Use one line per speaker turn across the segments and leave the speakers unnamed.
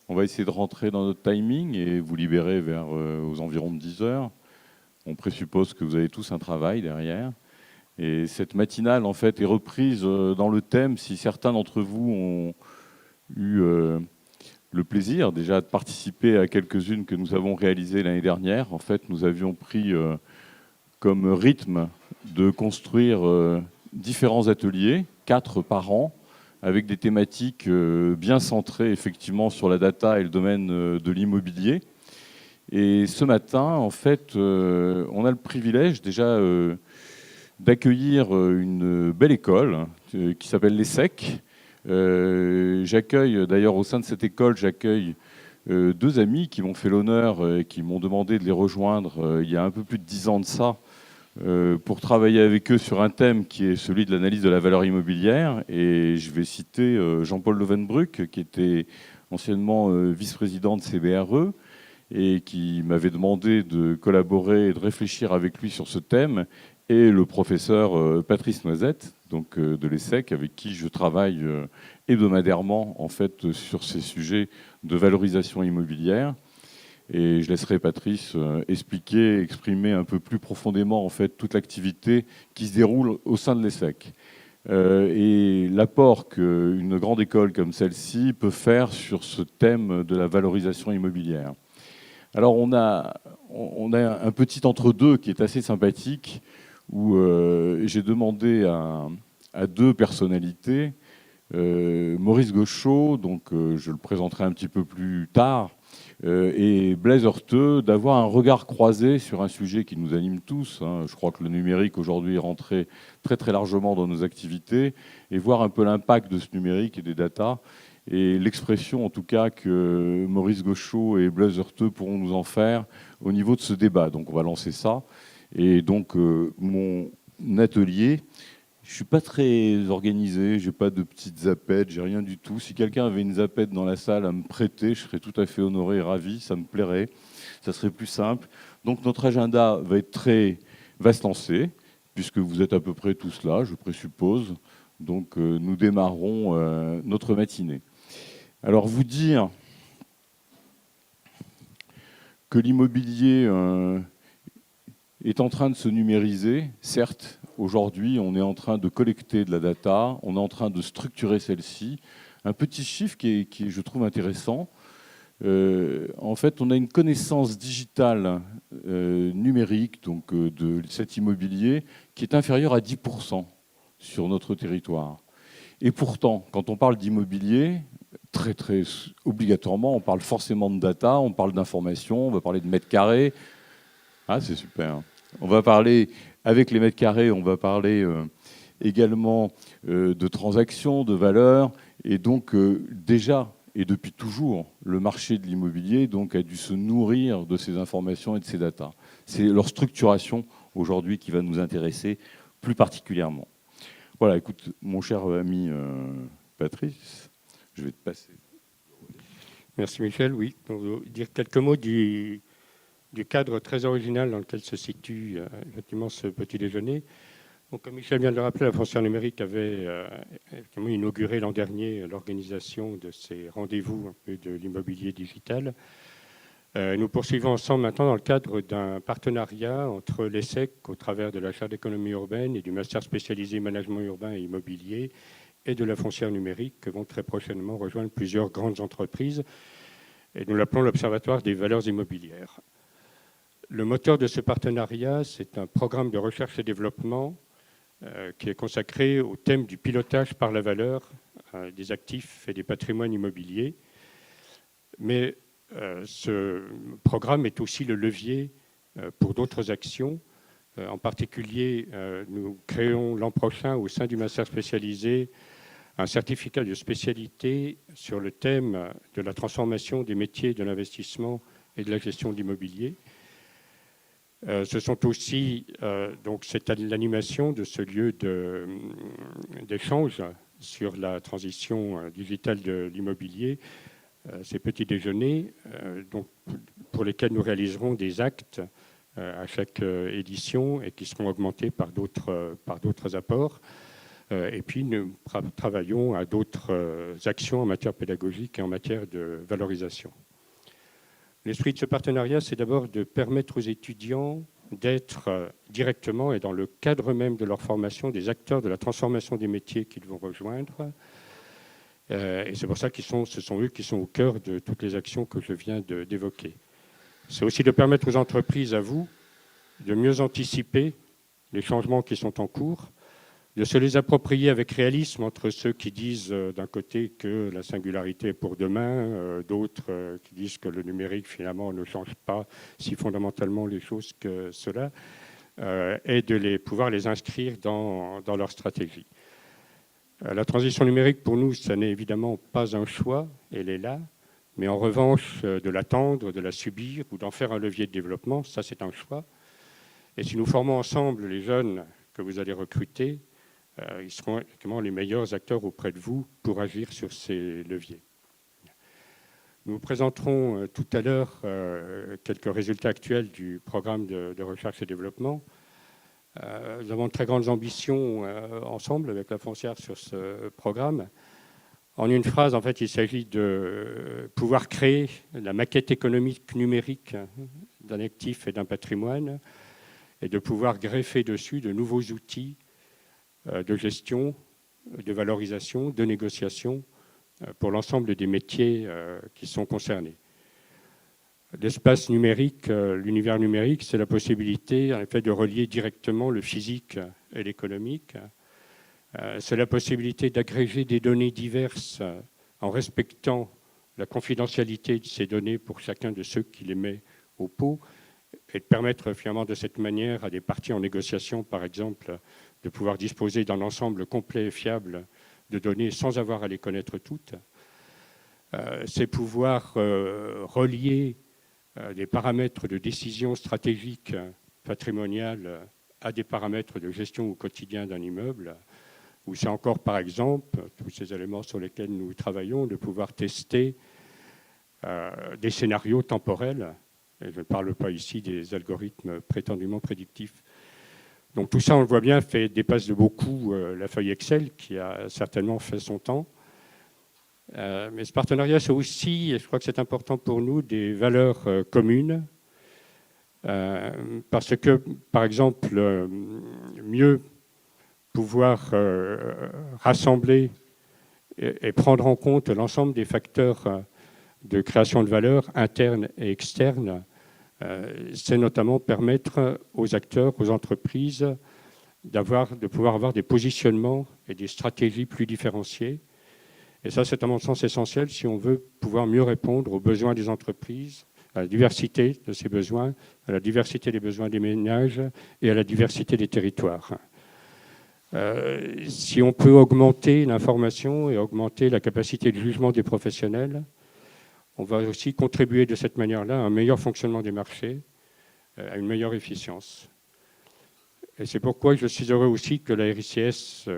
On va essayer de rentrer dans notre timing et vous libérer vers aux environs de 10 heures. On présuppose que vous avez tous un travail derrière. Et cette matinale, en fait, est reprise dans le thème. Si certains d'entre vous ont eu le plaisir déjà de participer à quelques-unes que nous avons réalisées l'année dernière, en fait, nous avions pris comme rythme de construire différents ateliers, 4 par an, avec des thématiques bien centrées effectivement sur la data et le domaine de l'immobilier. Et ce matin, en fait, on a le privilège déjà d'accueillir une belle école qui s'appelle l'ESSEC. J'accueille d'ailleurs au sein de cette école, j'accueille 2 amis qui m'ont fait l'honneur et qui m'ont demandé de les rejoindre il y a un peu plus de 10 ans de ça pour travailler avec eux sur un thème qui est celui de l'analyse de la valeur immobilière. Et je vais citer Jean-Paul Lovenbruck, qui était anciennement vice-président de CBRE et qui m'avait demandé de collaborer et de réfléchir avec lui sur ce thème, et le professeur Patrice Noisette, donc de l'ESSEC, avec qui je travaille hebdomadairement en fait sur ces sujets de valorisation immobilière. Et je laisserai Patrice expliquer, exprimer un peu plus profondément en fait toute l'activité qui se déroule au sein de l'ESSEC. Et l'apport qu'une grande école comme celle-ci peut faire sur ce thème de la valorisation immobilière. Alors on a un petit entre-deux qui est assez sympathique, où j'ai demandé à 2 personnalités, Maurice Gauchot, donc je le présenterai un petit peu plus tard, et Blaise Horteux, d'avoir un regard croisé sur un sujet qui nous anime tous. Je crois que le numérique aujourd'hui est rentré très très largement dans nos activités, et voir un peu l'impact de ce numérique et des data, et l'expression en tout cas que Maurice Gauchot et Blaise Horteux pourront nous en faire au niveau de ce débat. Donc on va lancer ça. Et donc mon atelier, je suis pas très organisé, j'ai pas de petites zapettes, j'ai rien du tout. Si quelqu'un avait une zapette dans la salle à me prêter, je serais tout à fait honoré et ravi, ça me plairait, ça serait plus simple. Donc notre agenda va se lancer, puisque vous êtes à peu près tous là, je présuppose. Donc nous démarrons notre matinée. Alors vous dire que l'immobilier est en train de se numériser, certes. Aujourd'hui, on est en train de collecter de la data, on est en train de structurer celle-ci. Un petit chiffre qui est, je trouve, intéressant. En fait, on a une connaissance digitale numérique donc, de cet immobilier qui est inférieure à 10% sur notre territoire. Et pourtant, quand on parle d'immobilier, très obligatoirement, on parle forcément de data, on parle d'information, on va parler de mètres carrés. Ah, c'est super. On va parler, avec les mètres carrés, on va parler également de transactions, de valeurs. Et donc, déjà, et depuis toujours, le marché de l'immobilier donc, a dû se nourrir de ces informations et de ces datas. C'est leur structuration aujourd'hui qui va nous intéresser plus particulièrement. Voilà, écoute, mon cher ami Patrice, je vais te passer.
Merci Michel. Oui, pour vous dire quelques mots du cadre très original dans lequel se situe effectivement ce petit déjeuner. Donc, comme Michel vient de le rappeler, la Foncière numérique avait inauguré l'an dernier l'organisation de ces rendez-vous un peu de l'immobilier digital. Nous poursuivons ensemble maintenant dans le cadre d'un partenariat entre l'ESSEC au travers de la chaire d'économie urbaine et du master spécialisé management urbain et immobilier et de la Foncière numérique que vont très prochainement rejoindre plusieurs grandes entreprises. Et nous l'appelons l'Observatoire des valeurs immobilières. Le moteur de ce partenariat, c'est un programme de recherche et développement qui est consacré au thème du pilotage par la valeur des actifs et des patrimoines immobiliers. Mais ce programme est aussi le levier pour d'autres actions. En particulier, nous créons l'an prochain au sein du master spécialisé un certificat de spécialité sur le thème de la transformation des métiers de l'investissement et de la gestion de l'immobilier. Ce sont aussi, donc c'est l'animation de ce lieu d'échange sur la transition digitale de l'immobilier, ces petits déjeuners, donc, pour lesquels nous réaliserons des actes à chaque édition et qui seront augmentés par d'autres apports. Et puis, nous travaillons à d'autres actions en matière pédagogique et en matière de valorisation. L'esprit de ce partenariat, c'est d'abord de permettre aux étudiants d'être directement et dans le cadre même de leur formation des acteurs de la transformation des métiers qu'ils vont rejoindre. Et c'est pour ça que ce sont eux qui sont au cœur de toutes les actions que je viens d'évoquer. C'est aussi de permettre aux entreprises, à vous, de mieux anticiper les changements qui sont en cours, de se les approprier avec réalisme entre ceux qui disent d'un côté que la singularité est pour demain, d'autres qui disent que le numérique finalement ne change pas si fondamentalement les choses que cela, et de pouvoir les inscrire dans leur stratégie. La transition numérique pour nous, ça n'est évidemment pas un choix, elle est là, mais en revanche, de l'attendre, de la subir ou d'en faire un levier de développement, ça c'est un choix. Et si nous formons ensemble les jeunes que vous allez recruter, ils seront effectivement les meilleurs acteurs auprès de vous pour agir sur ces leviers. Nous vous présenterons tout à l'heure quelques résultats actuels du programme de recherche et développement. Nous avons de très grandes ambitions ensemble avec la Foncière sur ce programme. En une phrase, en fait, il s'agit de pouvoir créer la maquette économique numérique d'un actif et d'un patrimoine et de pouvoir greffer dessus de nouveaux outils de gestion, de valorisation, de négociation pour l'ensemble des métiers qui sont concernés. L'espace numérique, l'univers numérique, c'est la possibilité en effet de relier directement le physique et l'économique. C'est la possibilité d'agréger des données diverses en respectant la confidentialité de ces données pour chacun de ceux qui les met au pot et de permettre finalement de cette manière à des parties en négociation, par exemple, de pouvoir disposer d'un ensemble complet et fiable de données sans avoir à les connaître toutes. C'est pouvoir relier des paramètres de décision stratégique patrimoniale à des paramètres de gestion au quotidien d'un immeuble, ou c'est encore, par exemple, tous ces éléments sur lesquels nous travaillons, de pouvoir tester des scénarios temporels. Et je ne parle pas ici des algorithmes prétendument prédictifs. Donc tout ça, on le voit bien, dépasse de beaucoup la feuille Excel, qui a certainement fait son temps. Mais ce partenariat, c'est aussi, et je crois que c'est important pour nous, des valeurs communes. Parce que, par exemple, mieux pouvoir rassembler et prendre en compte l'ensemble des facteurs de création de valeur internes et externes, c'est notamment permettre aux acteurs, aux entreprises, de pouvoir avoir des positionnements et des stratégies plus différenciées. Et ça, c'est à mon sens essentiel si on veut pouvoir mieux répondre aux besoins des entreprises, à la diversité de ces besoins, à la diversité des besoins des ménages et à la diversité des territoires. Si on peut augmenter l'information et augmenter la capacité de jugement des professionnels, on va aussi contribuer de cette manière-là à un meilleur fonctionnement des marchés, à une meilleure efficience. Et c'est pourquoi je suis heureux aussi que la RICS,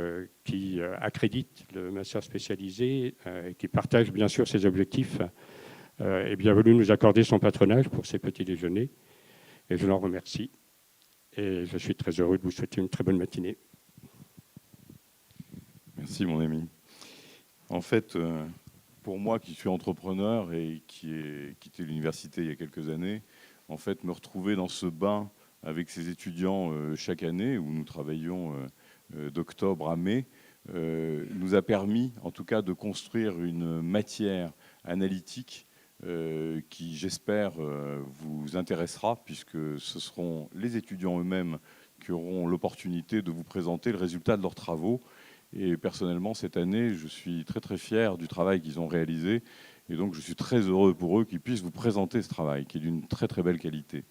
qui accrédite le master spécialisé et qui partage bien sûr ses objectifs, ait bien voulu nous accorder son patronage pour ces petits déjeuners. Et je l'en remercie. Et je suis très heureux de vous souhaiter une très bonne matinée.
Merci mon ami. En fait, pour moi qui suis entrepreneur et qui ai quitté l'université il y a quelques années, en fait, me retrouver dans ce bain avec ces étudiants chaque année, où nous travaillons d'octobre à mai, nous a permis en tout cas de construire une matière analytique qui, j'espère, vous intéressera, puisque ce seront les étudiants eux-mêmes qui auront l'opportunité de vous présenter le résultat de leurs travaux. Et personnellement, cette année, je suis très très fier du travail qu'ils ont réalisé. Et donc, je suis très heureux pour eux qu'ils puissent vous présenter ce travail, qui est d'une très très belle qualité.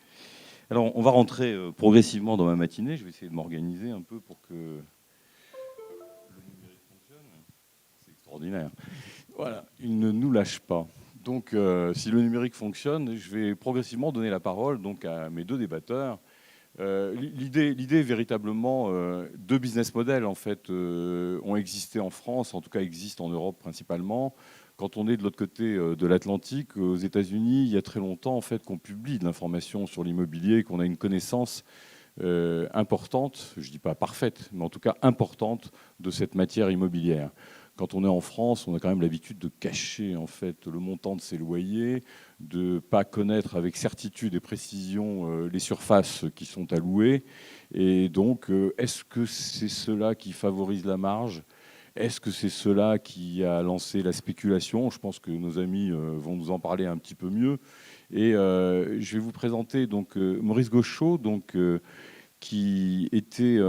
Alors, on va rentrer progressivement dans ma matinée. Je vais essayer de m'organiser un peu pour que le numérique fonctionne. C'est extraordinaire. Voilà, il ne nous lâche pas. Donc, si le numérique fonctionne, je vais progressivement donner la parole donc, à mes deux débatteurs. L'idée véritablement, deux business models en fait, ont existé en France, en tout cas existent en Europe principalement. Quand on est de l'autre côté de l'Atlantique, aux États-Unis, il y a très longtemps en fait, qu'on publie de l'information sur l'immobilier, qu'on a une connaissance importante, je ne dis pas parfaite, mais en tout cas importante de cette matière immobilière. Quand on est en France, on a quand même l'habitude de cacher en fait le montant de ses loyers, de ne pas connaître avec certitude et précision les surfaces qui sont allouées. Et donc, est-ce que c'est cela qui favorise la marge ? Est-ce que c'est cela qui a lancé la spéculation ? Je pense que nos amis vont nous en parler un petit peu mieux. Et je vais vous présenter donc Maurice Gauchot, qui était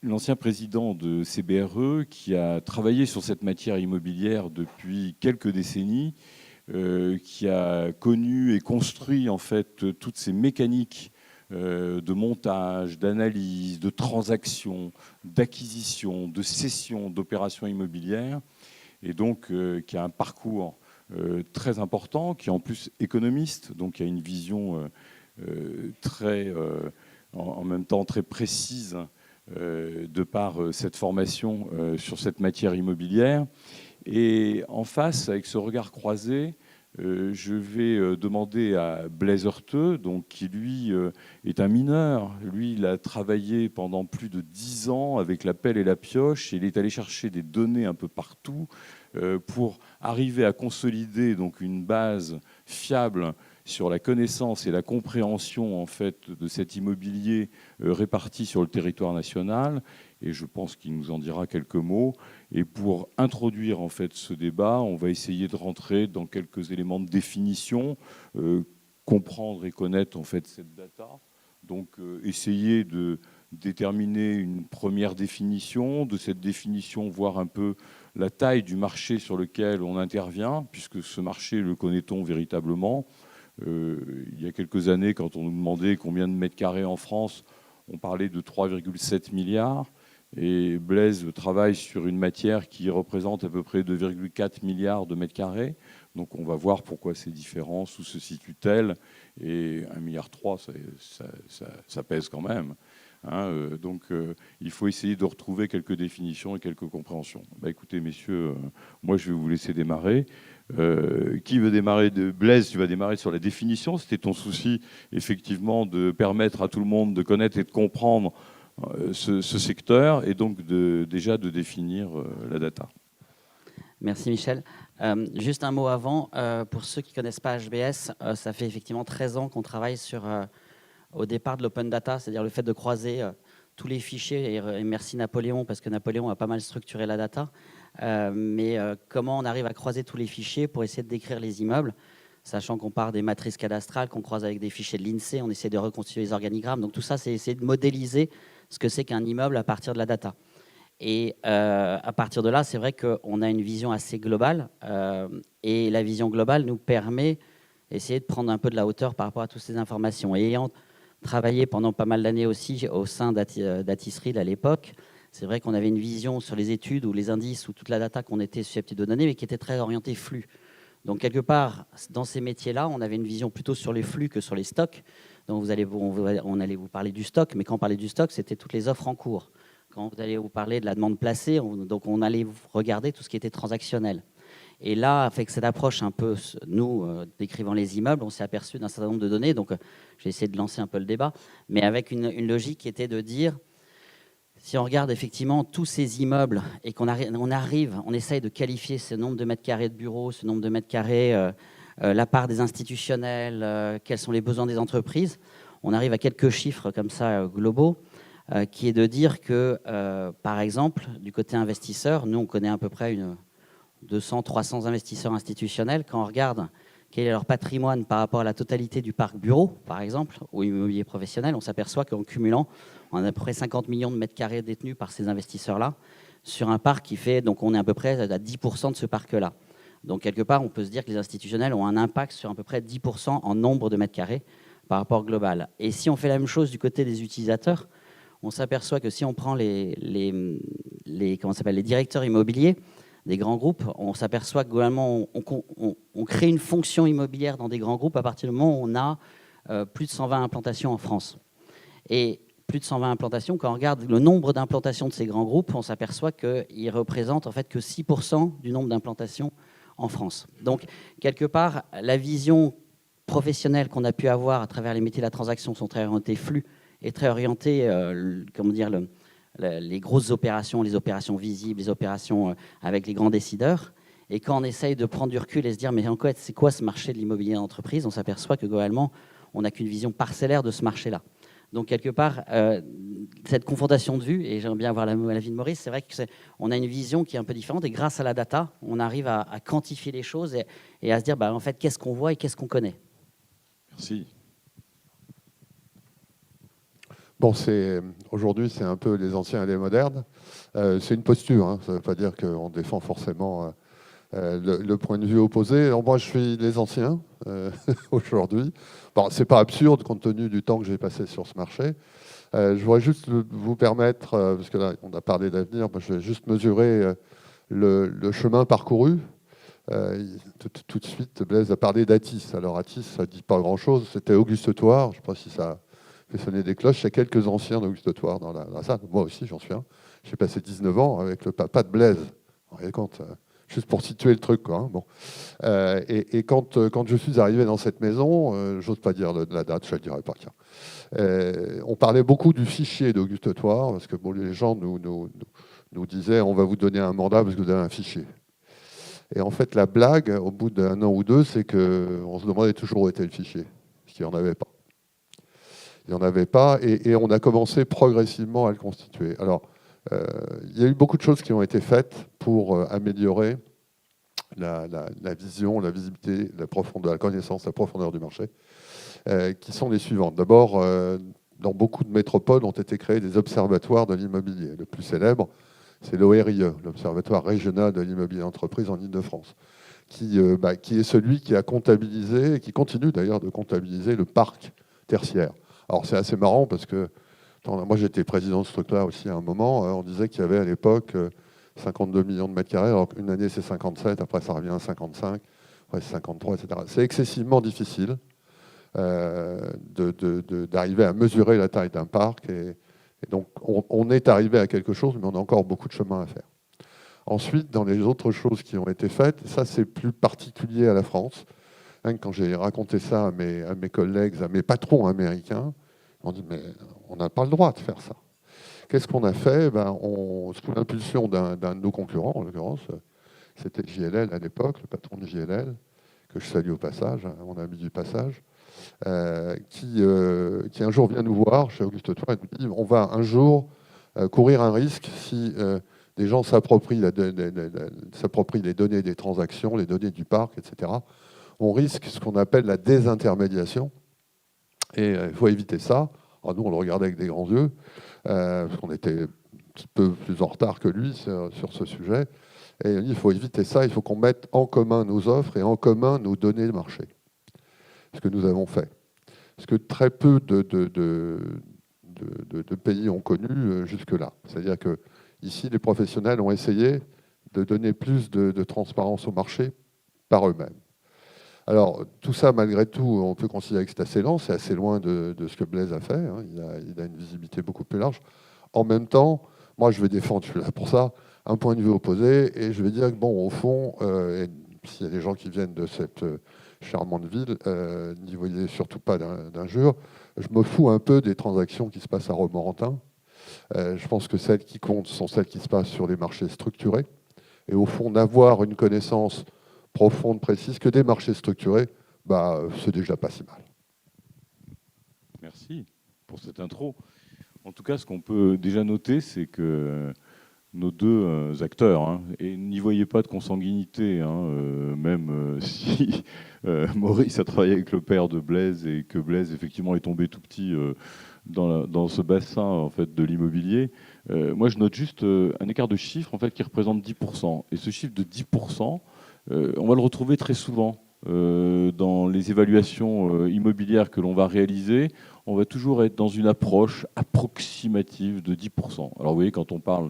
l'ancien président de CBRE, qui a travaillé sur cette matière immobilière depuis quelques décennies, qui a connu et construit en fait toutes ces mécaniques de montage, d'analyse, de transaction, d'acquisition, de cession, d'opérations immobilières, et donc qui a un parcours très important, qui est en plus économiste, donc qui a une vision très, en même temps très précise de par cette formation sur cette matière immobilière. Et en face, avec ce regard croisé, je vais demander à Blaise Heurteux, donc, qui lui est un mineur. Lui, il a travaillé pendant plus de 10 ans avec la pelle et la pioche. Et il est allé chercher des données un peu partout pour arriver à consolider donc, une base fiable sur la connaissance et la compréhension en fait, de cet immobilier réparti sur le territoire national. Et je pense qu'il nous en dira quelques mots. Et pour introduire en fait ce débat, on va essayer de rentrer dans quelques éléments de définition, comprendre et connaître en fait cette data. Donc essayer de déterminer une première définition, de cette définition voir un peu la taille du marché sur lequel on intervient, puisque ce marché le connaît-on véritablement. Il y a quelques années, quand on nous demandait combien de mètres carrés en France, on parlait de 3,7 milliards. Et Blaise travaille sur une matière qui représente à peu près 2,4 milliards de mètres carrés. Donc on va voir pourquoi ces différences, où se situent-elles. Et 1,3 milliard, ça pèse quand même. Donc il faut essayer de retrouver quelques définitions et quelques compréhensions. Écoutez, messieurs, moi je vais vous laisser démarrer. Qui veut démarrer Blaise, tu vas démarrer sur la définition. C'était ton souci, effectivement, de permettre à tout le monde de connaître et de comprendre ce secteur et donc déjà de définir la data.
Merci Michel. Juste un mot avant, pour ceux qui ne connaissent pas HBS, ça fait effectivement 13 ans qu'on travaille au départ de l'open data, c'est-à-dire le fait de croiser tous les fichiers, et merci Napoléon, parce que Napoléon a pas mal structuré la data, mais comment on arrive à croiser tous les fichiers pour essayer de décrire les immeubles, sachant qu'on part des matrices cadastrales, qu'on croise avec des fichiers de l'INSEE, on essaie de reconstituer les organigrammes. Donc tout ça, c'est essayer de modéliser ce que c'est qu'un immeuble à partir de la data. Et à partir de là, c'est vrai qu'on a une vision assez globale. Et la vision globale nous permet d'essayer de prendre un peu de la hauteur par rapport à toutes ces informations. Et ayant travaillé pendant pas mal d'années aussi au sein d'Atisrid à l'époque, c'est vrai qu'on avait une vision sur les études ou les indices ou toute la data qu'on était susceptible de donner, mais qui était très orientée flux. Donc, quelque part, dans ces métiers-là, on avait une vision plutôt sur les flux que sur les stocks. Donc, on allait vous parler du stock, mais quand on parlait du stock, c'était toutes les offres en cours. Quand vous allez vous parler de la demande placée, donc on allait regarder tout ce qui était transactionnel. Et là, avec cette approche un peu, nous, décrivant les immeubles, on s'est aperçu d'un certain nombre de données. Donc, j'ai essayé de lancer un peu le débat, mais avec une logique qui était de dire, si on regarde effectivement tous ces immeubles et on essaye de qualifier ce nombre de mètres carrés de bureaux, ce nombre de mètres carrés, la part des institutionnels, quels sont les besoins des entreprises, on arrive à quelques chiffres comme ça globaux, qui est de dire que, par exemple, du côté investisseur, nous on connaît à peu près 200-300 investisseurs institutionnels. Quand on regarde quel est leur patrimoine par rapport à la totalité du parc bureau, par exemple, ou immobilier professionnel, on s'aperçoit qu'en cumulant, on a à peu près 50 millions de mètres carrés détenus par ces investisseurs-là, sur un parc qui fait, donc on est à peu près à 10% de ce parc-là. Donc quelque part, on peut se dire que les institutionnels ont un impact sur à peu près 10% en nombre de mètres carrés par rapport global. Et si on fait la même chose du côté des utilisateurs, on s'aperçoit que si on prend les directeurs immobiliers des grands groupes, on s'aperçoit que globalement, on crée une fonction immobilière dans des grands groupes à partir du moment où on a plus de 120 implantations en France. Et plus de 120 implantations, quand on regarde le nombre d'implantations de ces grands groupes, on s'aperçoit qu'ils représentent en fait que 6% du nombre d'implantations en France. Donc, quelque part, la vision professionnelle qu'on a pu avoir à travers les métiers de la transaction sont très orientés flux est très orienté, comment dire, les grosses opérations, les opérations visibles, les opérations avec les grands décideurs. Et quand on essaye de prendre du recul et se dire, mais en fait, c'est quoi ce marché de l'immobilier d'entreprise, on s'aperçoit que globalement, on n'a qu'une vision parcellaire de ce marché-là. Donc, quelque part, cette confrontation de vues, et j'aimerais bien avoir l'avis de Maurice, c'est vrai qu'on a une vision qui est un peu différente, et grâce à la data, on arrive à quantifier les choses et à se dire, en fait, qu'est-ce qu'on voit et qu'est-ce qu'on connaît.
Merci.
Bon, aujourd'hui, c'est un peu les anciens et les modernes. C'est une posture, hein. Ça ne veut pas dire qu'on défend forcément le point de vue opposé. Alors, moi, je suis les anciens aujourd'hui. Bon, ce n'est pas absurde compte tenu du temps que j'ai passé sur ce marché. Je voudrais juste vous permettre, parce que là, on a parlé d'avenir, je vais juste mesurer le chemin parcouru. Tout de suite, Blaise a parlé d'Atis. Alors, Atis, ça ne dit pas grand-chose. C'était Auguste Thouars. Je ne sais pas si ça fait sonner des cloches. Il y a quelques anciens d'Auguste Thouars dans la salle. Moi aussi, j'en suis un. J'ai passé 19 ans avec le papa de Blaise. Vous vous rendez compte, juste pour situer le truc, quoi, hein. Bon. Et quand je suis arrivé dans cette maison, j'ose pas dire la date, je ne le dirai pas. On parlait beaucoup du fichier d'Auguste Thouars, parce que bon, les gens nous disaient on va vous donner un mandat parce que vous avez un fichier. Et en fait, la blague, au bout d'un an ou deux, c'est qu'on se demandait toujours où était le fichier, parce qu'il n'y en avait pas. Il n'y en avait pas, et on a commencé progressivement à le constituer. Alors, il y a eu beaucoup de choses qui ont été faites pour améliorer la vision, la visibilité, la profondeur, la connaissance, la profondeur du marché, qui sont les suivantes. D'abord, dans beaucoup de métropoles ont été créés des observatoires de l'immobilier. Le plus célèbre, c'est l'ORIE, l'Observatoire régional de l'immobilier d'entreprise en Île-de-France, qui est celui qui a comptabilisé, et qui continue d'ailleurs de comptabiliser le parc tertiaire. Alors c'est assez marrant parce que moi j'étais président de ce truc-là aussi à un moment, on disait qu'il y avait à l'époque 52 millions de mètres carrés, alors qu'une année c'est 57, après ça revient à 55, après c'est 53, etc. C'est excessivement difficile d'arriver à mesurer la taille d'un parc, et donc on est arrivé à quelque chose, mais on a encore beaucoup de chemin à faire. Ensuite, dans les autres choses qui ont été faites, ça c'est plus particulier à la France. Quand j'ai raconté ça à mes collègues, à mes patrons américains, ils m'ont dit mais on n'a pas le droit de faire ça. Qu'est-ce qu'on a fait? Sous l'impulsion d'un de nos concurrents, en l'occurrence, c'était JLL à l'époque, le patron de JLL, que je salue au passage, mon ami du passage, qui un jour vient nous voir chez Auguste Thouars et nous dit on va un jour courir un risque si des gens s'approprient les données des transactions, les données du parc, etc. On risque ce qu'on appelle la désintermédiation. Et il faut éviter ça. Alors nous, on le regardait avec des grands yeux, parce qu'on était un petit peu plus en retard que lui sur ce sujet. Et il dit, il faut éviter ça, il faut qu'on mette en commun nos offres et en commun nos données de marché. Ce que nous avons fait. Ce que très peu de pays ont connu jusque-là. C'est-à-dire que ici, les professionnels ont essayé de donner plus de transparence au marché par eux-mêmes. Alors, tout ça, malgré tout, on peut considérer que c'est assez lent, c'est assez loin de ce que Blaise a fait, hein. Il a une visibilité beaucoup plus large. En même temps, moi, je vais défendre, je suis là pour ça, un point de vue opposé, et je vais dire que, bon, au fond, s'il y a des gens qui viennent de cette charmante ville, n'y voyez surtout pas d'injure, je me fous un peu des transactions qui se passent à Romorantin. Je pense que celles qui comptent sont celles qui se passent sur les marchés structurés. Et au fond, d'avoir une connaissance profonde, précise, que des marchés structurés, c'est déjà pas si mal.
Merci pour cette intro. En tout cas, ce qu'on peut déjà noter, c'est que nos deux acteurs, hein, et n'y voyez pas de consanguinité, hein, même si Maurice a travaillé avec le père de Blaise et que Blaise effectivement est tombé tout petit dans ce bassin en fait de l'immobilier. Moi, je note juste un écart de chiffre en fait qui représente 10%. Et ce chiffre de 10%, on va le retrouver très souvent dans les évaluations immobilières que l'on va réaliser. On va toujours être dans une approche approximative de 10%. Alors vous voyez, quand on parle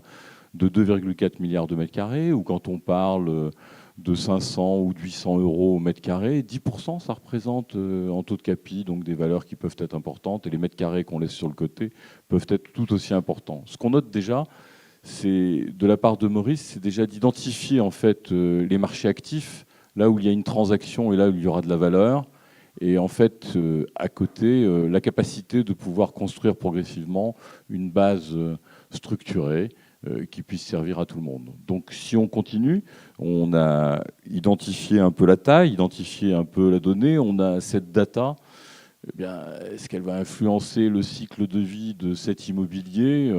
de 2,4 milliards de mètres carrés, ou quand on parle de 500 ou de 800 euros au mètre carré, 10%, ça représente en taux de capi, donc des valeurs qui peuvent être importantes, et les mètres carrés qu'on laisse sur le côté peuvent être tout aussi importants. Ce qu'on note déjà, c'est de la part de Maurice, c'est déjà d'identifier en fait les marchés actifs, là où il y a une transaction et là où il y aura de la valeur, Et en fait, à côté, la capacité de pouvoir construire progressivement une base structurée qui puisse servir à tout le monde. Donc si on continue, on a identifié un peu la taille, identifié un peu la donnée, on a cette data. Eh bien, est-ce qu'elle va influencer le cycle de vie de cet immobilier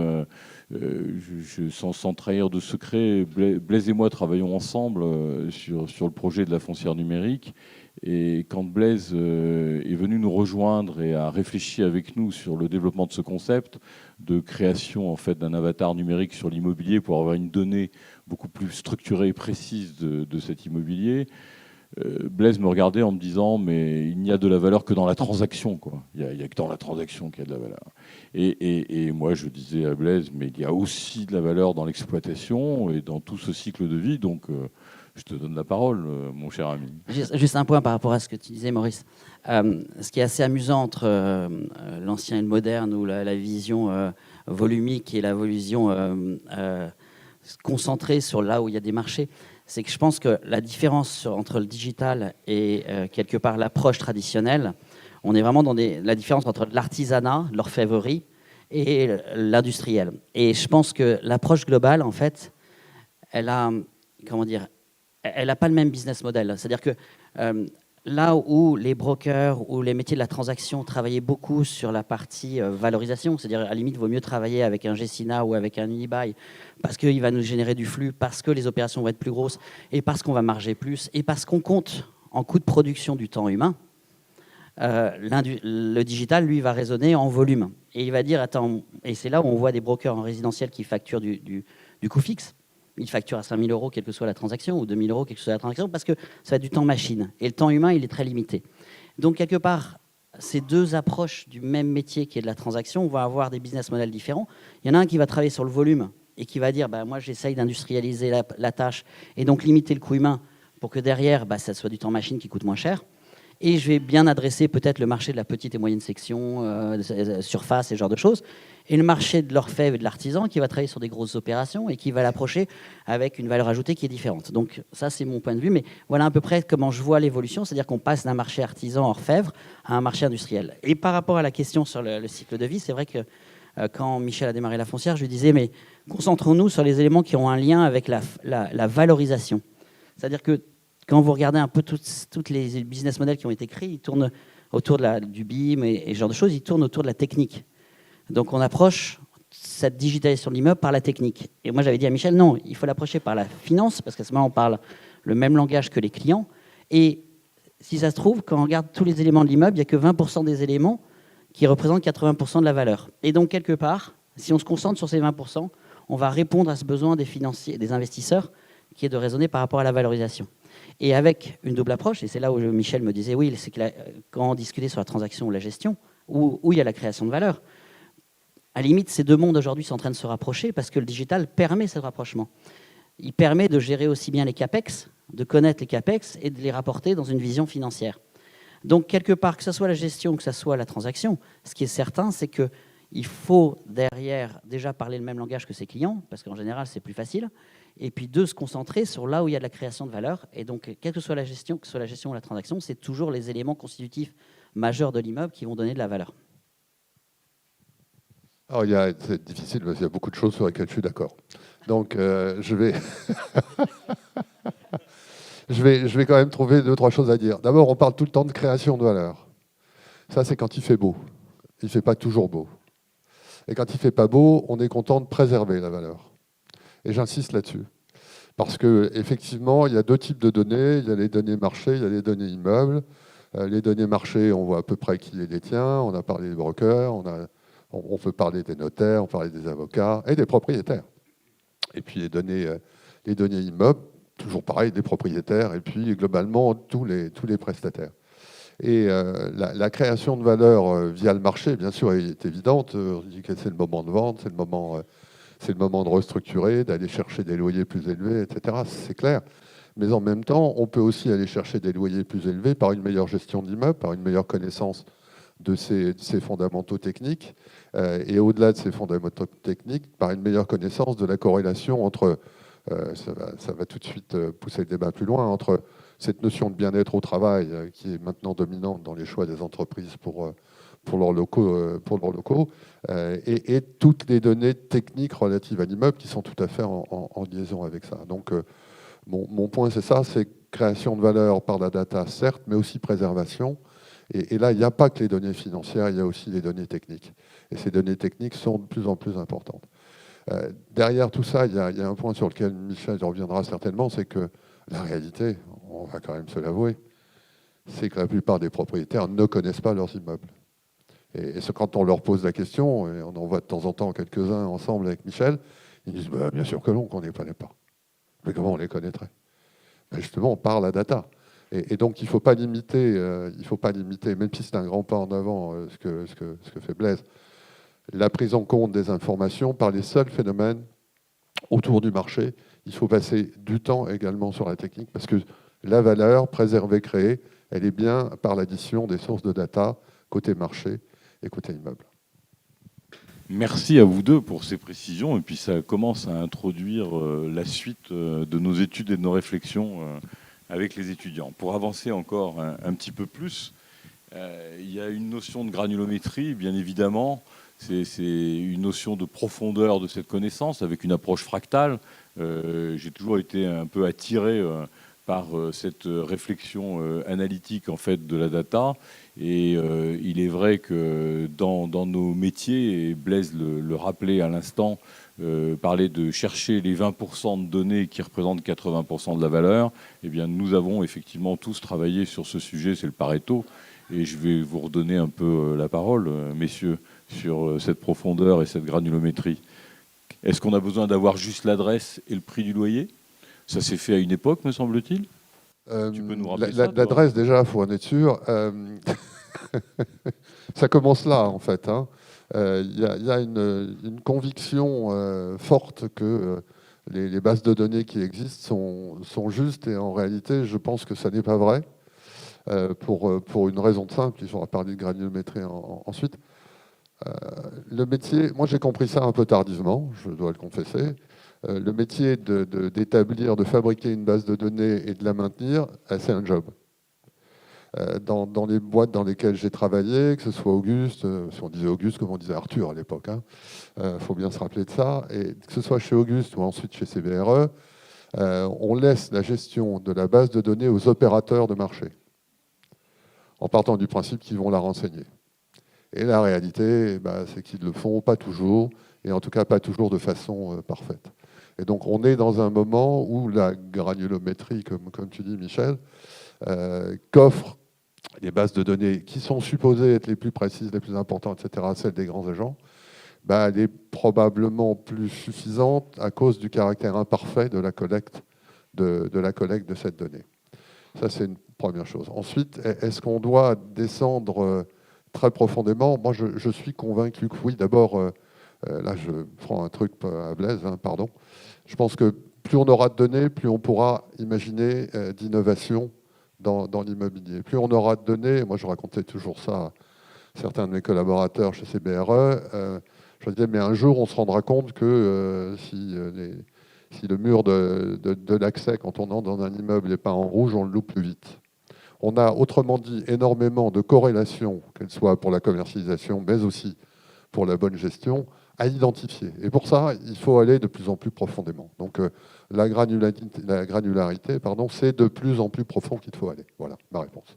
sans trahir de secret, Blaise et moi travaillons ensemble sur le projet de la foncière numérique. Et quand Blaise est venu nous rejoindre et a réfléchi avec nous sur le développement de ce concept de création en fait, d'un avatar numérique sur l'immobilier pour avoir une donnée beaucoup plus structurée et précise de cet immobilier, Blaise me regardait en me disant mais il n'y a de la valeur que dans la transaction, quoi. Il n'y a que dans la transaction qu'il y a de la valeur. Et moi je disais à Blaise mais il y a aussi de la valeur dans l'exploitation et dans tout ce cycle de vie, donc je te donne la parole, mon cher ami.
Juste un point par rapport à ce que tu disais, Maurice. Ce qui est assez amusant entre l'ancien et le moderne, ou la vision volumique et la vision concentrée sur là où il y a des marchés, c'est que je pense que la différence entre le digital et quelque part l'approche traditionnelle, on est vraiment dans la différence entre l'artisanat, l'orfèvrerie et l'industriel. Et je pense que l'approche globale, en fait, elle a, comment dire, elle n'a pas le même business model. C'est-à-dire que là où les brokers ou les métiers de la transaction travaillaient beaucoup sur la partie valorisation, c'est-à-dire à la limite, il vaut mieux travailler avec un Gecina ou avec un Unibail parce qu'il va nous générer du flux, parce que les opérations vont être plus grosses et parce qu'on va marger plus et parce qu'on compte en coût de production du temps humain. Le digital, lui, va raisonner en volume. Et il va dire, attends, et c'est là où on voit des brokers en résidentiel qui facturent du coût fixe. Il facture à 5 000 euros, quelle que soit la transaction, ou 2 000 euros, quelle que soit la transaction, parce que ça va être du temps machine. Et le temps humain, il est très limité. Donc, quelque part, ces deux approches du même métier qui est de la transaction vont avoir des business models différents. Il y en a un qui va travailler sur le volume et qui va dire, bah, moi, j'essaye d'industrialiser la tâche et donc limiter le coût humain pour que derrière, bah, ça soit du temps machine qui coûte moins cher. Et je vais bien adresser peut-être le marché de la petite et moyenne section, surface et ce genre de choses. Et le marché de l'orfèvre et de l'artisan qui va travailler sur des grosses opérations et qui va l'approcher avec une valeur ajoutée qui est différente. Donc ça, c'est mon point de vue. Mais voilà à peu près comment je vois l'évolution. C'est-à-dire qu'on passe d'un marché artisan-orfèvre à un marché industriel. Et par rapport à la question sur le cycle de vie, c'est vrai que quand Michel a démarré la foncière, je lui disais, mais concentrons-nous sur les éléments qui ont un lien avec la valorisation. C'est-à-dire que quand vous regardez un peu toutes les business models qui ont été créés, ils tournent autour du BIM et ce genre de choses, ils tournent autour de la technique. Donc on approche cette digitalisation de l'immeuble par la technique. Et moi j'avais dit à Michel, non, il faut l'approcher par la finance, parce qu'à ce moment on parle le même langage que les clients. Et si ça se trouve, quand on regarde tous les éléments de l'immeuble, il n'y a que 20% des éléments qui représentent 80% de la valeur. Et donc quelque part, si on se concentre sur ces 20%, on va répondre à ce besoin des financiers, des investisseurs, qui est de raisonner par rapport à la valorisation. Et avec une double approche, et c'est là où Michel me disait, oui, c'est que quand on discutait sur la transaction ou la gestion, où il y a la création de valeur, à la limite, ces deux mondes aujourd'hui sont en train de se rapprocher parce que le digital permet ce rapprochement. Il permet de gérer aussi bien les CAPEX, de connaître les CAPEX et de les rapporter dans une vision financière. Donc, quelque part, que ce soit la gestion, que ce soit la transaction, ce qui est certain, c'est qu'il faut derrière déjà parler le même langage que ses clients, parce qu'en général, c'est plus facile. Et puis, deux, se concentrer sur là où il y a de la création de valeur. Et donc, quelle que soit la gestion, que ce soit la gestion ou la transaction, c'est toujours les éléments constitutifs majeurs de l'immeuble qui vont donner de la valeur.
Alors, c'est difficile parce qu'il y a beaucoup de choses sur lesquelles je suis d'accord. Donc, je vais quand même trouver 2-3 choses à dire. D'abord, on parle tout le temps de création de valeur. Ça, c'est quand il fait beau. Il ne fait pas toujours beau. Et quand il ne fait pas beau, on est content de préserver la valeur. Et j'insiste là-dessus. Parce qu'effectivement, il y a deux types de données. Il y a les données marché, il y a les données immeubles. Les données marché, on voit à peu près qui les détient. On a parlé des brokers, on peut parler des notaires, on peut parler des avocats et des propriétaires. Et puis les données immeubles, toujours pareil, des propriétaires et puis globalement tous les prestataires. Et la création de valeur via le marché, bien sûr, est évidente. On dit que c'est le moment de vendre, c'est le moment de restructurer, d'aller chercher des loyers plus élevés, etc. C'est clair. Mais en même temps, on peut aussi aller chercher des loyers plus élevés par une meilleure gestion d'immeuble, par une meilleure connaissance de ces fondamentaux techniques, et au-delà de ces fondamentaux techniques, par une meilleure connaissance de la corrélation entre, ça va tout de suite pousser le débat plus loin, entre cette notion de bien-être au travail qui est maintenant dominante dans les choix des entreprises pour leurs locaux, et toutes les données techniques relatives à l'immeuble qui sont tout à fait en liaison avec ça. Donc, mon point, c'est ça, c'est création de valeur par la data, certes, mais aussi préservation. Et là, il n'y a pas que les données financières, il y a aussi les données techniques. Et ces données techniques sont de plus en plus importantes. Derrière tout ça, il y a un point sur lequel Michel reviendra certainement, c'est que la réalité, on va quand même se l'avouer, c'est que la plupart des propriétaires ne connaissent pas leurs immeubles. Et quand on leur pose la question, et on en voit de temps en temps quelques-uns ensemble avec Michel, ils disent bah, bien sûr que non, qu'on ne les connaît pas. Mais comment on les connaîtrait? Ben justement, on parle à data. Et donc, il ne faut pas limiter, même si c'est un grand pas en avant, ce que fait Blaise, la prise en compte des informations par les seuls phénomènes autour du marché. Il faut passer du temps également sur la technique, parce que la valeur préservée, créée, elle est bien par l'addition des sources de data côté marché et côté immeuble.
Merci à vous deux pour ces précisions. Et puis ça commence à introduire la suite de nos études et de nos réflexions avec les étudiants. Pour avancer encore un petit peu plus, il y a une notion de granulométrie, bien évidemment. C'est une notion de profondeur de cette connaissance avec une approche fractale. J'ai toujours été un peu attiré par cette réflexion analytique en fait de la data. Et il est vrai que dans nos métiers, et Blaise le rappelait à l'instant, parler de chercher les 20% de données qui représentent 80% de la valeur, eh bien, nous avons effectivement tous travaillé sur ce sujet, c'est le Pareto. Et je vais vous redonner un peu la parole, messieurs, sur cette profondeur et cette granulométrie. Est-ce qu'on a besoin d'avoir juste l'adresse et le prix du loyer? Ça s'est fait à une époque, me semble-t-il. Tu peux nous rappeler ça,
l'adresse, déjà, il faut en être sûr. Ça commence là, en fait. Il y a une conviction forte que les bases de données qui existent sont justes, et en réalité, je pense que ça n'est pas vrai, pour une raison simple. Il faudra parler de granulométrie ensuite. Le métier, moi j'ai compris ça un peu tardivement, je dois le confesser. Le métier d'établir, de fabriquer une base de données et de la maintenir, c'est un job. Dans les boîtes dans lesquelles j'ai travaillé, que ce soit Auguste, si on disait Auguste comme on disait Arthur à l'époque, faut bien se rappeler de ça, et que ce soit chez Auguste ou ensuite chez CBRE, on laisse la gestion de la base de données aux opérateurs de marché, en partant du principe qu'ils vont la renseigner. Et la réalité, c'est qu'ils ne le font pas toujours, et en tout cas pas toujours de façon parfaite. Et donc on est dans un moment où la granulométrie, comme tu dis Michel, qu'offrent les bases de données qui sont supposées être les plus précises, les plus importantes, etc., celles des grands agents, elle est probablement plus suffisante à cause du caractère imparfait de la collecte de cette donnée. Ça, c'est une première chose. Ensuite, est-ce qu'on doit descendre très profondément? Moi, je suis convaincu que oui. D'abord, là, je prends un truc à Blaise, pardon. Je pense que plus on aura de données, plus on pourra imaginer d'innovation dans l'immobilier. Plus on aura de données, moi je racontais toujours ça à certains de mes collaborateurs chez CBRE, je disais, mais un jour on se rendra compte que si le mur de l'accès, quand on entre dans un immeuble, n'est pas en rouge, on le loupe plus vite. On a autrement dit énormément de corrélations, qu'elles soient pour la commercialisation, mais aussi pour la bonne gestion, à identifier. Et pour ça, il faut aller de plus en plus profondément. Donc la granularité, c'est de plus en plus profond qu'il faut aller. Voilà ma réponse.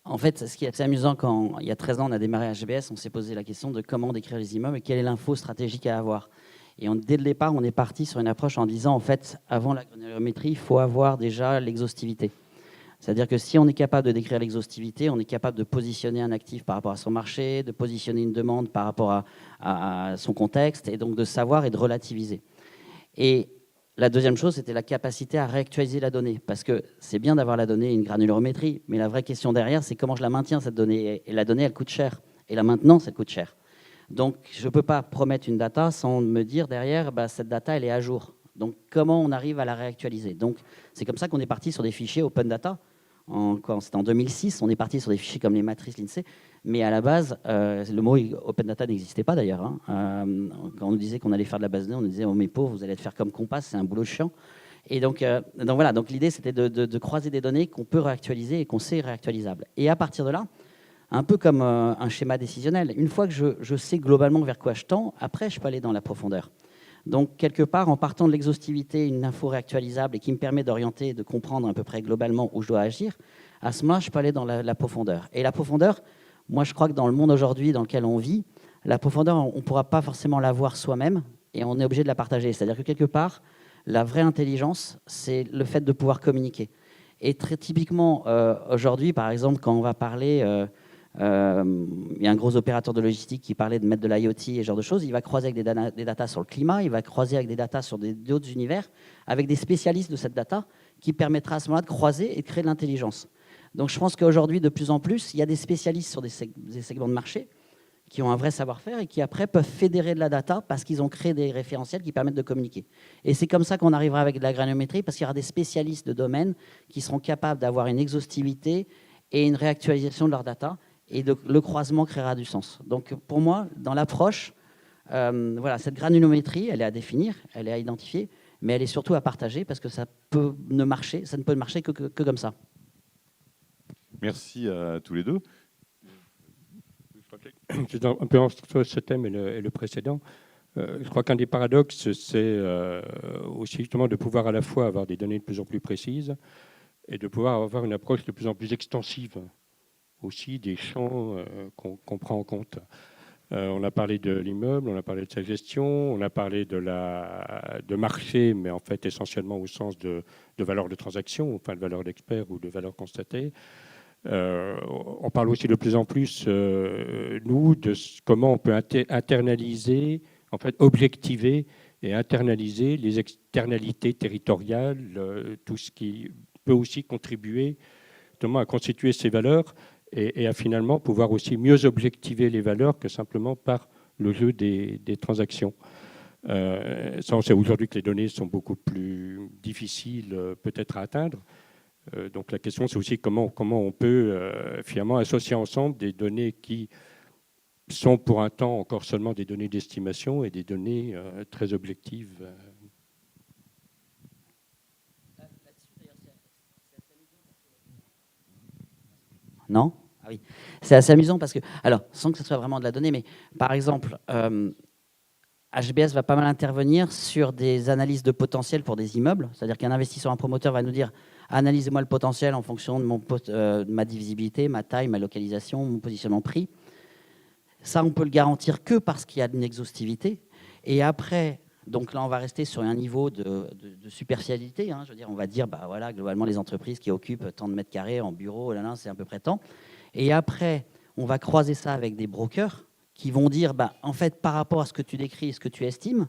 En fait, ce qui est assez amusant, quand il y a 13 ans, on a démarré à HBS, on s'est posé la question de comment décrire les immeubles et quelle est l'info stratégique à avoir. Et dès le départ, on est parti sur une approche en disant, en fait, avant la granulométrie, il faut avoir déjà l'exhaustivité. C'est-à-dire que si on est capable de décrire l'exhaustivité, on est capable de positionner un actif par rapport à son marché, de positionner une demande par rapport à son contexte, et donc de savoir et de relativiser. Et la deuxième chose, c'était la capacité à réactualiser la donnée. Parce que c'est bien d'avoir la donnée et une granulométrie, mais la vraie question derrière, c'est comment je la maintiens, cette donnée. Et la donnée, elle coûte cher. Et la maintenance, elle coûte cher. Donc, je ne peux pas promettre une data sans me dire derrière, cette data, elle est à jour. Donc, comment on arrive à la réactualiser? Donc, c'est comme ça qu'on est parti sur des fichiers open data. C'était en 2006, on est parti sur des fichiers comme les matrices l'INSEE, mais à la base, le mot open data n'existait pas d'ailleurs. Quand on nous disait qu'on allait faire de la base de données, on nous disait « Oh mes pauvres, vous allez être faire comme Compass, c'est un boulot chiant ». Et donc voilà, donc l'idée c'était de croiser des données qu'on peut réactualiser et qu'on sait réactualisables. Et à partir de là, un peu comme un schéma décisionnel, une fois que je sais globalement vers quoi je tends, après je peux aller dans la profondeur. Donc quelque part, en partant de l'exhaustivité, une info réactualisable et qui me permet d'orienter et de comprendre à peu près globalement où je dois agir, à ce moment-là, je peux aller dans la profondeur. Et la profondeur, moi je crois que dans le monde aujourd'hui dans lequel on vit, la profondeur, on ne pourra pas forcément la voir soi-même et on est obligé de la partager. C'est-à-dire que quelque part, la vraie intelligence, c'est le fait de pouvoir communiquer. Et très typiquement, aujourd'hui, par exemple, quand on va parler, il y a un gros opérateur de logistique qui parlait de mettre de l'IoT et ce genre de choses, il va croiser avec des datas sur le climat, il va croiser avec des datas sur d'autres univers, avec des spécialistes de cette data, qui permettra à ce moment-là de croiser et de créer de l'intelligence. Donc je pense qu'aujourd'hui, de plus en plus, il y a des spécialistes sur des segments de marché qui ont un vrai savoir-faire et qui après peuvent fédérer de la data parce qu'ils ont créé des référentiels qui permettent de communiquer. Et c'est comme ça qu'on arrivera avec de la granulométrie, parce qu'il y aura des spécialistes de domaine qui seront capables d'avoir une exhaustivité et une réactualisation de leur data, et le croisement créera du sens. Donc pour moi, dans l'approche, voilà, cette granulométrie, elle est à définir, elle est à identifier, mais elle est surtout à partager, parce que ça ne peut marcher que comme ça.
Merci à tous les deux.
C'est un peu entre ce thème et le précédent. Je crois qu'un des paradoxes, c'est aussi justement de pouvoir à la fois avoir des données de plus en plus précises et de pouvoir avoir une approche de plus en plus extensive aussi des champs qu'on prend en compte. On a parlé de l'immeuble, on a parlé de sa gestion, on a parlé de marché, mais en fait essentiellement au sens de valeur de transaction, enfin de valeur d'expert ou de valeur constatée. On parle aussi de plus en plus, nous, de comment on peut internaliser, en fait, objectiver et internaliser les externalités territoriales, tout ce qui peut aussi contribuer justement à constituer ces valeurs et à finalement pouvoir aussi mieux objectiver les valeurs que simplement par le jeu des transactions. Ça, on sait aujourd'hui que les données sont beaucoup plus difficiles peut-être à atteindre. Donc la question, c'est aussi comment on peut finalement associer ensemble des données qui sont pour un temps encore seulement des données d'estimation et des données très objectives.
Non ? Ah oui. C'est assez amusant parce que, alors, sans que ce soit vraiment de la donnée, mais par exemple, HBS va pas mal intervenir sur des analyses de potentiel pour des immeubles. C'est-à-dire qu'un investisseur, un promoteur va nous dire « analysez-moi le potentiel en fonction de ma divisibilité, ma taille, ma localisation, mon positionnement prix ». Ça, on peut le garantir que parce qu'il y a une exhaustivité. Et après, donc là, on va rester sur un niveau de superficialité. Hein. Je veux dire, on va dire, bah voilà, globalement, les entreprises qui occupent tant de mètres carrés en bureau, là, c'est à peu près tant. Et après, on va croiser ça avec des brokers qui vont dire, bah, en fait, par rapport à ce que tu décris et ce que tu estimes,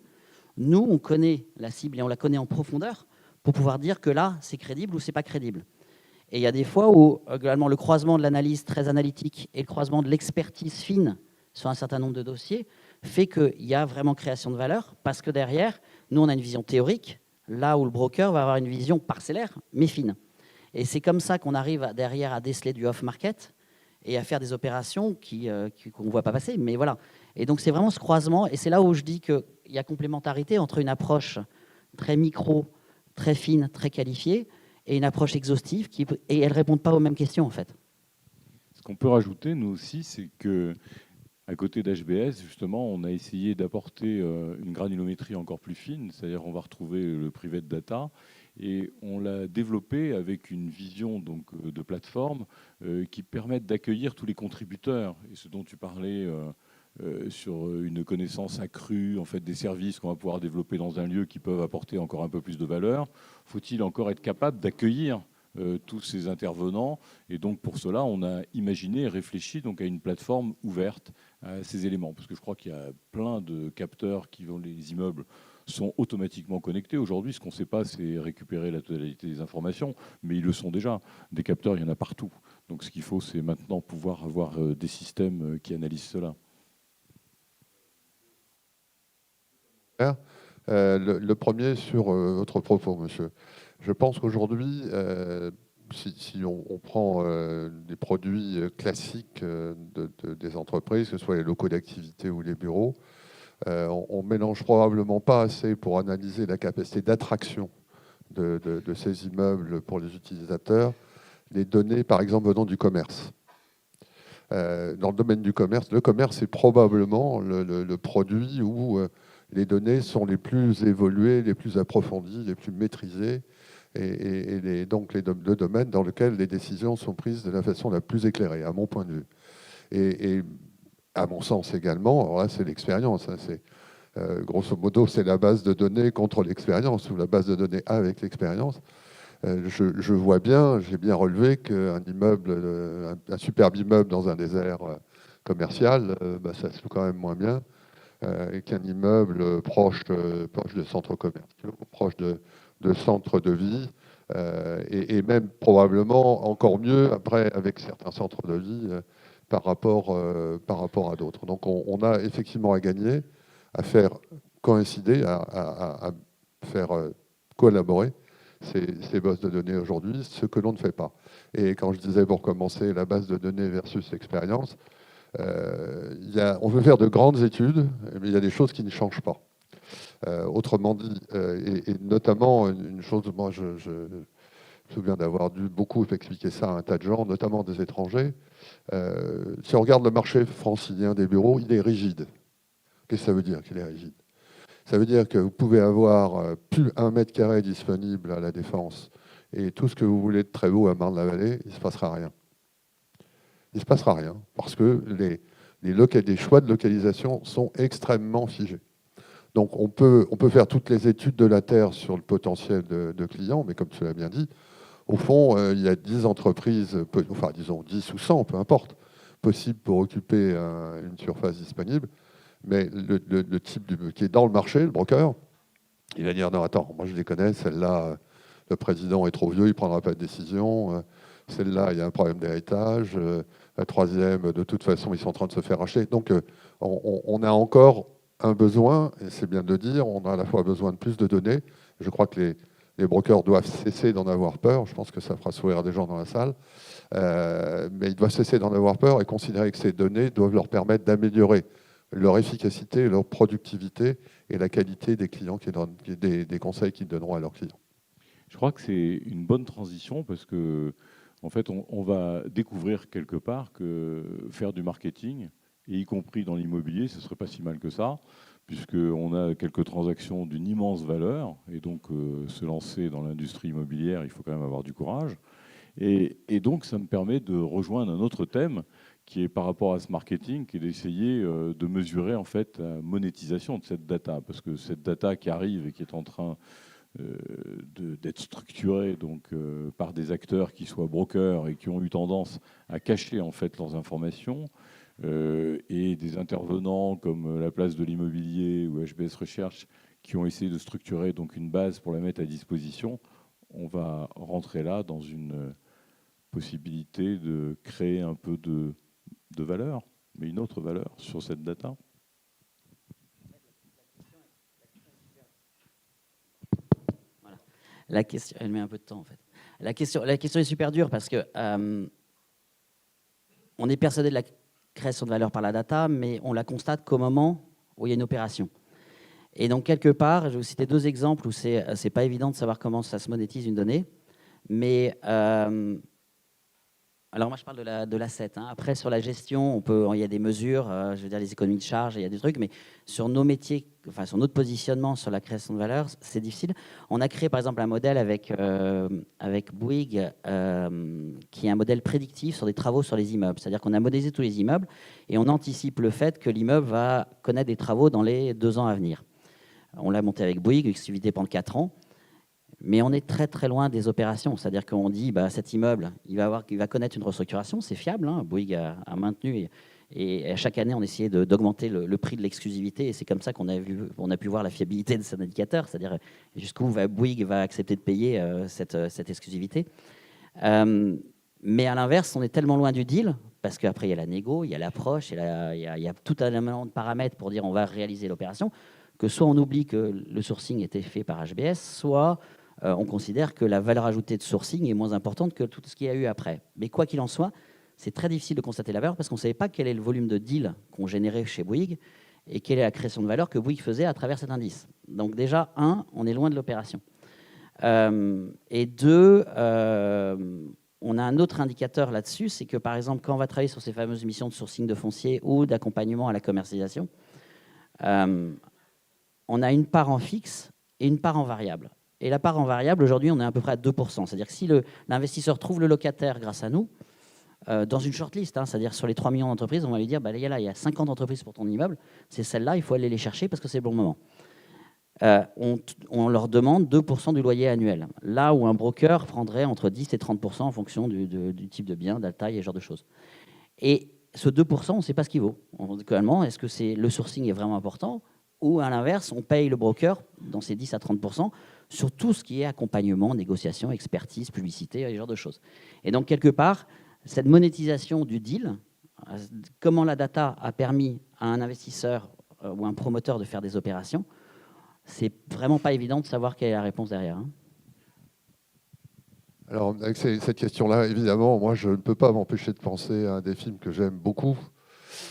nous, on connaît la cible et on la connaît en profondeur pour pouvoir dire que là, c'est crédible ou c'est pas crédible. Et il y a des fois où, globalement, le croisement de l'analyse très analytique et le croisement de l'expertise fine sur un certain nombre de dossiers fait qu'il y a vraiment création de valeur, parce que derrière, nous, on a une vision théorique, là où le broker va avoir une vision parcellaire, mais fine. Et c'est comme ça qu'on arrive derrière à déceler du off-market et à faire des opérations qu'on ne voit pas passer. Mais voilà. Et donc, c'est vraiment ce croisement. Et c'est là où je dis qu'il y a complémentarité entre une approche très micro, très fine, très qualifiée, et une approche exhaustive, et elles ne répondent pas aux mêmes questions, en fait.
Ce qu'on peut rajouter, nous aussi, c'est que à côté d'HBS, justement, on a essayé d'apporter une granulométrie encore plus fine, c'est-à-dire on va retrouver le private data, et on l'a développé avec une vision donc, de plateforme qui permette d'accueillir tous les contributeurs. Et ce dont tu parlais sur une connaissance accrue en fait, des services qu'on va pouvoir développer dans un lieu qui peuvent apporter encore un peu plus de valeur, faut-il encore être capable d'accueillir tous ces intervenants. Et donc, pour cela, on a imaginé et réfléchi donc, à une plateforme ouverte à ces éléments. Parce que je crois qu'il y a plein de capteurs qui vont les immeubles sont automatiquement connectés. Aujourd'hui, ce qu'on ne sait pas, c'est récupérer la totalité des informations, mais ils le sont déjà. Des capteurs, il y en a partout. Donc, ce qu'il faut, c'est maintenant pouvoir avoir des systèmes qui analysent cela.
Le premier sur votre propos, monsieur. Je pense qu'aujourd'hui, si on prend des produits classiques des entreprises, que ce soit les locaux d'activité ou les bureaux, on ne mélange probablement pas assez pour analyser la capacité d'attraction de ces immeubles pour les utilisateurs, les données, par exemple, venant du commerce. Dans le domaine du commerce, le commerce est probablement le produit où les données sont les plus évoluées, les plus approfondies, les plus maîtrisées, et donc le domaine dans lequel les décisions sont prises de la façon la plus éclairée, à mon point de vue. Et à mon sens également, alors là c'est l'expérience, hein, grosso modo c'est la base de données contre l'expérience, ou la base de données avec l'expérience. Je vois bien, j'ai bien relevé qu'un immeuble, un superbe immeuble dans un désert commercial, ça se fait quand même moins bien qu'un immeuble proche de centres commerciaux, proche de centres de vie, et même probablement encore mieux après avec certains centres de vie par rapport à d'autres. Donc on a effectivement à gagner, à faire coïncider, à faire collaborer ces bases de données aujourd'hui, ce que l'on ne fait pas. Et quand je disais pour commencer la base de données versus expérience, on veut faire de grandes études, mais il y a des choses qui ne changent pas. Autrement dit, et notamment une chose, moi je me souviens d'avoir dû beaucoup expliquer ça à un tas de gens, notamment des étrangers. Si on regarde le marché francilien des bureaux, il est rigide. Qu'est-ce que ça veut dire qu'il est rigide? Ça veut dire que vous pouvez avoir plus 1 mètre carré disponible à la Défense et tout ce que vous voulez de très beau à Marne-la-Vallée, il ne se passera rien. Il ne se passera rien parce que les choix de localisation sont extrêmement figés. Donc on peut faire toutes les études de la Terre sur le potentiel de clients, mais comme tu l'as bien dit, au fond, il y a 10 entreprises, enfin disons 10 ou 100, peu importe, possibles pour occuper une surface disponible. Mais le type qui est dans le marché, le broker, il va dire non, attends, moi je les connais, celle-là, le président est trop vieux, il ne prendra pas de décision. Celle-là, il y a un problème d'héritage. La troisième, de toute façon, ils sont en train de se faire racheter. Donc on a encore un besoin, et c'est bien de le dire, on a à la fois besoin de plus de données. Je crois que les brokers doivent cesser d'en avoir peur. Je pense que ça fera sourire des gens dans la salle. Mais ils doivent cesser d'en avoir peur et considérer que ces données doivent leur permettre d'améliorer leur efficacité, leur productivité et la qualité des clients des conseils qu'ils donneront à leurs clients.
Je crois que c'est une bonne transition parce que, en fait, on va découvrir quelque part que faire du marketing, et y compris dans l'immobilier, ce ne serait pas si mal que ça, puisqu'on a quelques transactions d'une immense valeur, et donc se lancer dans l'industrie immobilière, il faut quand même avoir du courage. Et donc, ça me permet de rejoindre un autre thème qui est par rapport à ce marketing, qui est d'essayer de mesurer en fait la monétisation de cette data, parce que cette data qui arrive et qui est en train d'être structurée donc, par des acteurs qui soient brokers et qui ont eu tendance à cacher en fait leurs informations, et des intervenants comme la Place de l'Immobilier ou HBS Recherche qui ont essayé de structurer donc une base pour la mettre à disposition, on va rentrer là dans une possibilité de créer un peu de valeur, mais une autre valeur sur cette data.
Voilà. La question, elle met un peu de temps en fait. La question est super dure parce que on est persuadé de la création de valeur par la data, mais on la constate qu'au moment où il y a une opération. Et donc quelque part, je vais vous citer 2 exemples où c'est pas évident de savoir comment ça se monétise une donnée, mais alors moi je parle de l'asset. Après sur la gestion, il y a des mesures, je veux dire les économies de charge, il y a des trucs, mais sur nos métiers, enfin sur notre positionnement sur la création de valeur, c'est difficile. On a créé par exemple un modèle avec Bouygues, qui est un modèle prédictif sur des travaux sur les immeubles. C'est-à-dire qu'on a modélisé tous les immeubles et on anticipe le fait que l'immeuble va connaître des travaux dans les 2 ans à venir. On l'a monté avec Bouygues, exclusivité pendant 4 ans. Mais on est très très loin des opérations. C'est-à-dire qu'on dit cet immeuble, il va connaître une restructuration, c'est fiable. Bouygues a maintenu et à chaque année on essayait d'augmenter le prix de l'exclusivité et c'est comme ça qu'on a pu voir la fiabilité de cet indicateur, c'est-à-dire jusqu'où Bouygues va accepter de payer cette exclusivité. Mais à l'inverse, on est tellement loin du deal parce qu'après il y a la négo, il y a l'approche, il y a tout un élément de paramètres pour dire on va réaliser l'opération, que soit on oublie que le sourcing était fait par HBS, soit on considère que la valeur ajoutée de sourcing est moins importante que tout ce qu'il y a eu après. Mais quoi qu'il en soit, c'est très difficile de constater la valeur parce qu'on ne savait pas quel est le volume de deals qu'on générait chez Bouygues et quelle est la création de valeur que Bouygues faisait à travers cet indice. Donc déjà, on est loin de l'opération. Et deux, on a un autre indicateur là-dessus, c'est que par exemple, quand on va travailler sur ces fameuses missions de sourcing de foncier ou d'accompagnement à la commercialisation, on a une part en fixe et une part en variable. Et la part en variable, aujourd'hui, on est à peu près à 2%. C'est-à-dire que si l'investisseur trouve le locataire grâce à nous, dans une shortlist, c'est-à-dire sur les 3 millions d'entreprises, on va lui dire, bah, il y a 50 entreprises pour ton immeuble, c'est celle-là, il faut aller les chercher parce que c'est le bon moment. On leur demande 2% du loyer annuel, là où un broker prendrait entre 10 et 30% en fonction du type de bien, de la taille et ce genre de choses. Et ce 2%, on ne sait pas ce qu'il vaut. Est-ce que le sourcing est vraiment important, ou à l'inverse, on paye le broker dans ces 10 à 30% sur tout ce qui est accompagnement, négociation, expertise, publicité, ce genre de choses. Et donc, quelque part, cette monétisation du deal, comment la data a permis à un investisseur ou un promoteur de faire des opérations, c'est vraiment pas évident de savoir quelle est la réponse derrière.
Alors, avec cette question-là, évidemment, moi, je ne peux pas m'empêcher de penser à un des films que j'aime beaucoup,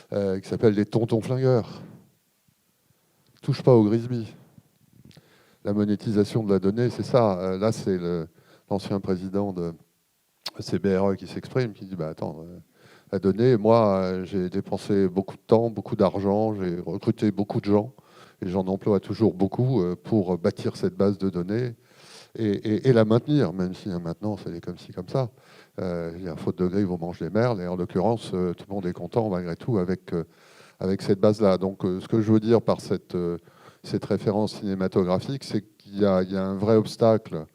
qui s'appelle Les Tontons Flingueurs. Touche pas au Grisby. La monétisation de la donnée, c'est ça. Là, c'est l'ancien président de CBRE qui s'exprime, qui dit bah, attends, la donnée, moi, j'ai dépensé beaucoup de temps, beaucoup d'argent, j'ai recruté beaucoup de gens, et j'en emploie toujours beaucoup pour bâtir cette base de données et la maintenir, même si maintenant, c'est comme ci, comme ça. Il y a faute de grive, on mange les merles, et en l'occurrence, tout le monde est content, malgré tout, avec cette base-là. Donc, ce que je veux dire par cette référence cinématographique, c'est qu'il y a un vrai obstacle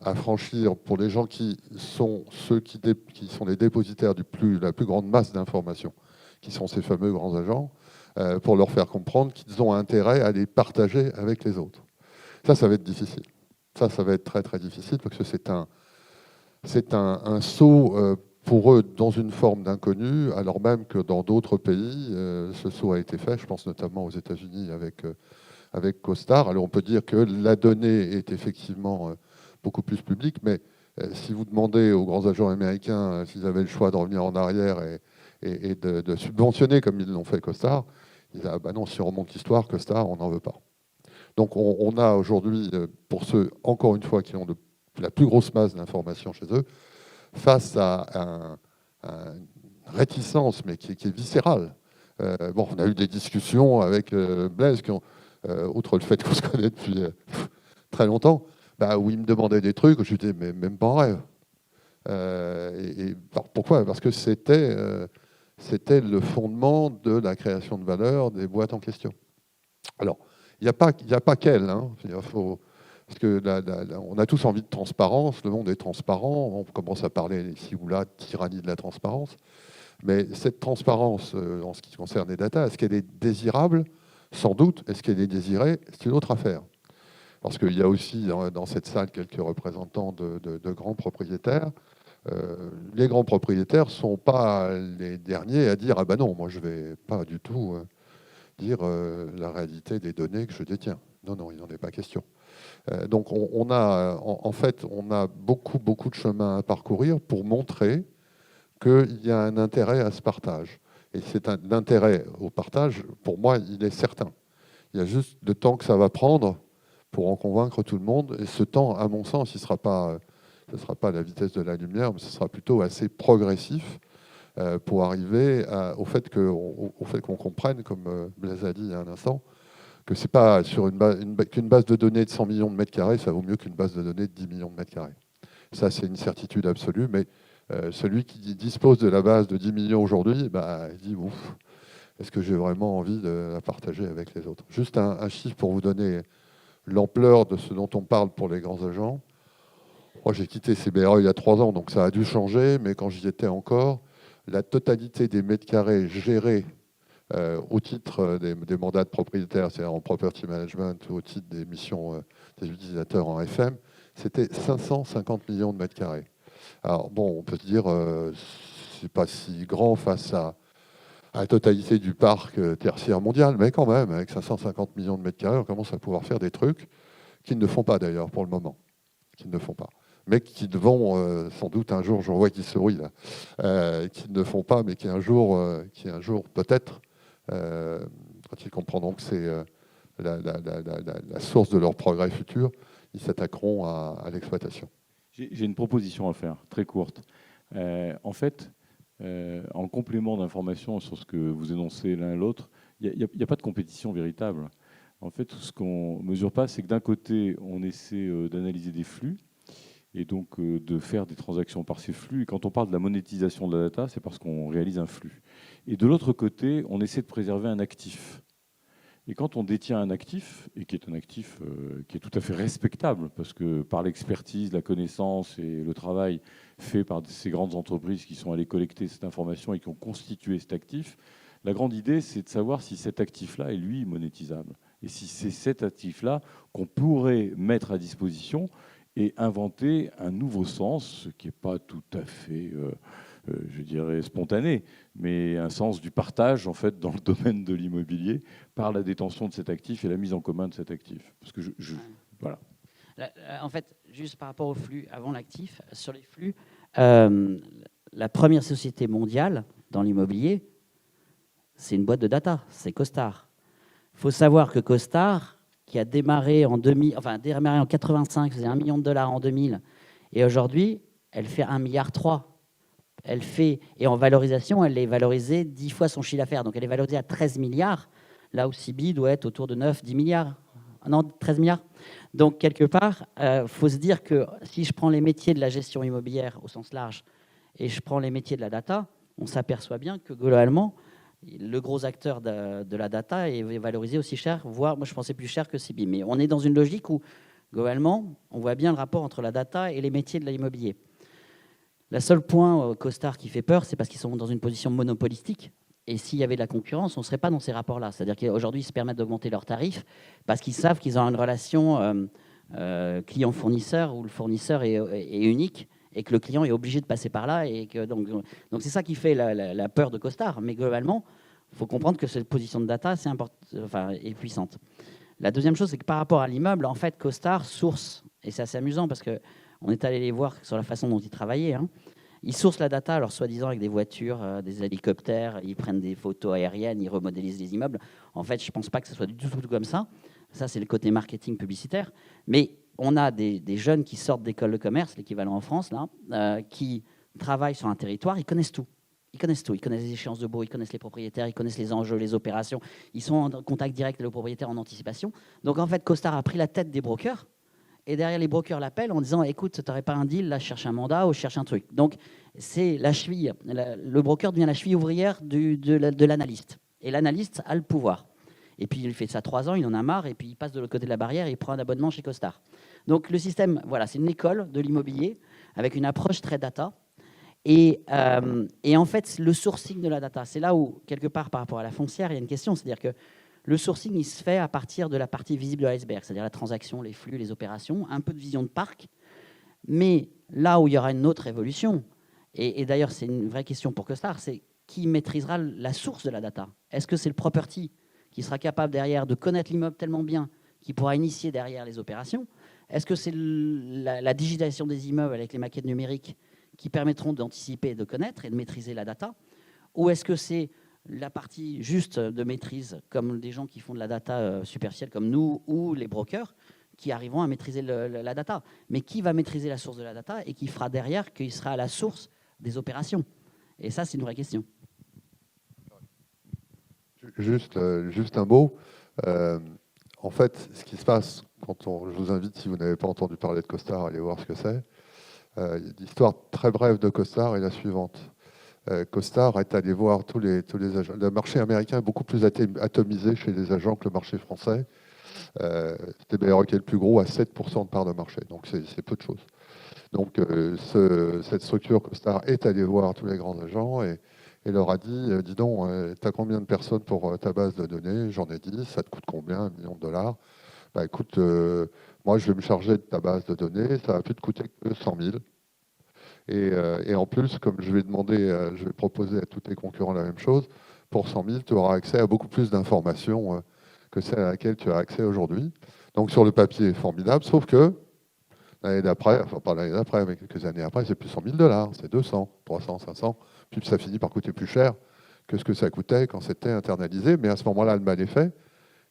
à franchir pour les gens qui sont ceux qui sont les dépositaires la plus grande masse d'informations, qui sont ces fameux grands agents, pour leur faire comprendre qu'ils ont intérêt à les partager avec les autres. Ça va être difficile. Ça va être très très difficile parce que c'est un saut pour eux dans une forme d'inconnu, alors même que dans d'autres pays, ce saut a été fait. Je pense notamment aux États-Unis avec CoStar. Alors on peut dire que la donnée est effectivement beaucoup plus publique, mais si vous demandez aux grands agents américains s'ils avaient le choix de revenir en arrière et de subventionner comme ils l'ont fait CoStar, ils disent ah ben non, si on remonte l'histoire, CoStar, on n'en veut pas. Donc on a aujourd'hui, pour ceux, encore une fois, qui ont la plus grosse masse d'informations chez eux, face à une réticence, mais qui est viscérale. On a eu des discussions avec Blaise, outre le fait qu'on se connaît depuis très longtemps, où il me demandait des trucs, je lui disais, mais même pas en rêve. Pourquoi ? Parce que c'était le fondement de la création de valeur des boîtes en question. Alors, il n'y a pas qu'elle. Hein. Parce que on a tous envie de transparence, le monde est transparent, on commence à parler ici ou là de tyrannie de la transparence. Mais cette transparence, en ce qui concerne les data, est-ce qu'elle est désirable ? Sans doute. Est-ce qu'elle est désirée ? C'est une autre affaire. Parce qu'il y a aussi dans cette salle quelques représentants de grands propriétaires. Les grands propriétaires ne sont pas les derniers à dire « Ah ben non, moi je ne vais pas du tout dire la réalité des données que je détiens ». Non, non, il n'en est pas question. Donc on a beaucoup de chemin à parcourir pour montrer qu'il y a un intérêt à ce partage. Et c'est un intérêt au partage, pour moi, il est certain. Il y a juste le temps que ça va prendre pour en convaincre tout le monde. Et ce temps, à mon sens, ce ne sera pas à la vitesse de la lumière, mais ce sera plutôt assez progressif pour arriver au fait qu'on comprenne, comme Blaise a dit il y a un instant, que ce n'est pas sur qu'une base de données de 100 millions de mètres carrés, ça vaut mieux qu'une base de données de 10 millions de mètres carrés. Ça, c'est une certitude absolue, mais celui qui dispose de la base de 10 millions aujourd'hui, il dit ouf, est-ce que j'ai vraiment envie de la partager avec les autres ? Juste un chiffre pour vous donner l'ampleur de ce dont on parle pour les grands agents. Moi, j'ai quitté CBRE il y a 3 ans, donc ça a dû changer, mais quand j'y étais encore, la totalité des mètres carrés gérés au titre des mandats de propriétaires, c'est-à-dire en property management, au titre des missions des utilisateurs en FM, c'était 550 millions de mètres carrés. Alors bon, on peut se dire, c'est pas si grand face à la totalité du parc tertiaire mondial, mais quand même, avec 550 millions de mètres carrés, on commence à pouvoir faire des trucs qu'ils ne font pas d'ailleurs pour le moment, qu'ils ne font pas, mais qui vont sans doute un jour, je vois qu'il sourit là, qu'ils ne font pas, mais qui un jour peut-être, quand ils comprendront que c'est la source de leur progrès futur, ils s'attaqueront à l'exploitation.
J'ai une proposition à faire, très courte. En fait, en complément d'informations sur ce que vous énoncez l'un et l'autre, il n'y a pas de compétition véritable. En fait, ce qu'on ne mesure pas, c'est que d'un côté, on essaie d'analyser des flux et donc de faire des transactions par ces flux. Et quand on parle de la monétisation de la data, c'est parce qu'on réalise un flux. Et de l'autre côté, on essaie de préserver un actif. Et quand on détient un actif, et qui est un actif qui est tout à fait respectable, parce que par l'expertise, la connaissance et le travail fait par ces grandes entreprises qui sont allées collecter cette information et qui ont constitué cet actif, la grande idée, c'est de savoir si cet actif-là est, lui, monétisable. Et si c'est cet actif-là qu'on pourrait mettre à disposition et inventer un nouveau sens, ce qui n'est pas tout à fait, je dirais, spontané, mais un sens du partage, en fait, dans le domaine de l'immobilier, par la détention de cet actif et la mise en commun de cet actif. Parce que voilà.
En fait, juste par rapport au flux, avant l'actif, sur les flux, la première société mondiale dans l'immobilier, c'est une boîte de data, c'est CoStar. Il faut savoir que CoStar, qui a démarré en 85, faisait $1 million en 2000, et aujourd'hui, elle fait 1,3 milliard. Elle fait, et en valorisation, elle est valorisée 10 fois son chiffre d'affaires. Donc elle est valorisée à 13 milliards, là où CB doit être autour de 9-10 milliards. Non, 13 milliards. Donc quelque part, faut se dire que si je prends les métiers de la gestion immobilière au sens large et je prends les métiers de la data, on s'aperçoit bien que globalement, le gros acteur de la data est valorisé aussi cher, voire, moi je pensais plus cher que CB. Mais on est dans une logique où, globalement, on voit bien le rapport entre la data et les métiers de l'immobilier. Le seul point CoStar qui fait peur, c'est parce qu'ils sont dans une position monopolistique. Et s'il y avait de la concurrence, on ne serait pas dans ces rapports-là. C'est-à-dire qu'aujourd'hui, ils se permettent d'augmenter leurs tarifs parce qu'ils savent qu'ils ont une relation client-fournisseur où le fournisseur est unique et que le client est obligé de passer par là. Et que, donc c'est ça qui fait la peur de CoStar. Mais globalement, il faut comprendre que cette position de data est puissante. La deuxième chose, c'est que par rapport à l'immeuble, en fait, CoStar source, et c'est assez amusant parce que on est allé les voir sur la façon dont ils travaillaient. Ils sourcent la data, alors soi-disant avec des voitures, des hélicoptères, ils prennent des photos aériennes, ils remodélisent les immeubles. En fait, je ne pense pas que ce soit du tout comme ça. Ça, c'est le côté marketing publicitaire. Mais on a des jeunes qui sortent d'école de commerce, l'équivalent en France, là, qui travaillent sur un territoire, ils connaissent tout. Ils connaissent tout. Ils connaissent les échéances de baux, ils connaissent les propriétaires, ils connaissent les enjeux, les opérations. Ils sont en contact direct avec le propriétaire en anticipation. Donc, en fait, CoStar a pris la tête des brokers. Et derrière, les brokers l'appellent en disant « Écoute, tu n'aurais pas un deal, là, je cherche un mandat ou je cherche un truc. » Donc, c'est la cheville. Le broker devient la cheville ouvrière de l'analyste. Et l'analyste a le pouvoir. Et puis, il fait ça 3 ans, il en a marre, et puis il passe de l'autre côté de la barrière et il prend un abonnement chez CoStar. Donc, le système, voilà, c'est une école de l'immobilier avec une approche très data. Et en fait, le sourcing de la data, c'est là où, quelque part, par rapport à la foncière, il y a une question. C'est-à-dire que le sourcing, il se fait à partir de la partie visible de l'iceberg, c'est-à-dire la transaction, les flux, les opérations, un peu de vision de parc. Mais là où il y aura une autre évolution, et d'ailleurs c'est une vraie question pour CoStar, c'est qui maîtrisera la source de la data? Est-ce que c'est le property qui sera capable derrière de connaître l'immeuble tellement bien qu'il pourra initier derrière les opérations? Est-ce que c'est la digitalisation des immeubles avec les maquettes numériques qui permettront d'anticiper, de connaître et de maîtriser la data? Ou est-ce que c'est la partie juste de maîtrise, comme des gens qui font de la data superficielle comme nous ou les brokers, qui arriveront à maîtriser la data. Mais qui va maîtriser la source de la data et qui fera derrière, qui sera à la source des opérations? Et ça, c'est une vraie question.
Juste un mot. En fait, ce qui se passe quand je vous invite, si vous n'avez pas entendu parler de CoStar, à aller voir ce que c'est. L'histoire très brève de CoStar est la suivante. CoStar est allé voir tous les agents. Le marché américain est beaucoup plus atomisé chez les agents que le marché français. TBR qui est le plus gros à 7% de part de marché, donc c'est peu de choses. Donc cette structure CoStar est allée voir tous les grands agents et leur a dit, dis donc, tu as combien de personnes pour ta base de données? J'en ai 10, ça te coûte combien? $1 million. Bah, écoute, moi je vais me charger de ta base de données, ça va plus te coûter que 100 000. Et en plus, comme je vais proposer à tous tes concurrents la même chose, pour 100 000, tu auras accès à beaucoup plus d'informations que celle à laquelle tu as accès aujourd'hui. Donc sur le papier, formidable, sauf que l'année d'après, enfin pas l'année d'après, mais quelques années après, c'est plus 100 000 $, c'est 200, 300, 500, puis ça finit par coûter plus cher que ce que ça coûtait quand c'était internalisé. Mais à ce moment-là, le mal est fait.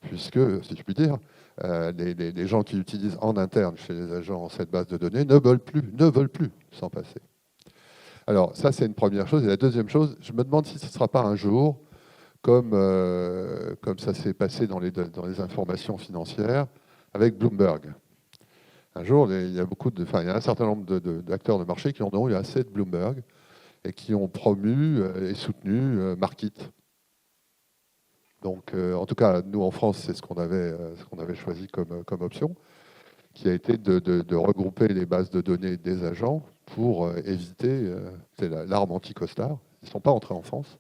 puisque, si je puis dire, les gens qui utilisent en interne chez les agents cette base de données ne veulent plus s'en passer. Alors ça, c'est une première chose. Et la deuxième chose, je me demande si ce ne sera pas un jour, comme ça s'est passé dans les informations financières, avec Bloomberg. Un jour, il y a un certain nombre d'acteurs de marché qui en ont eu assez de Bloomberg et qui ont promu et soutenu Markit. Donc, en tout cas, nous, en France, c'est ce qu'on avait choisi comme option, qui a été de regrouper les bases de données des agents pour éviter l'arme anti-costard. Ils ne sont pas entrés en France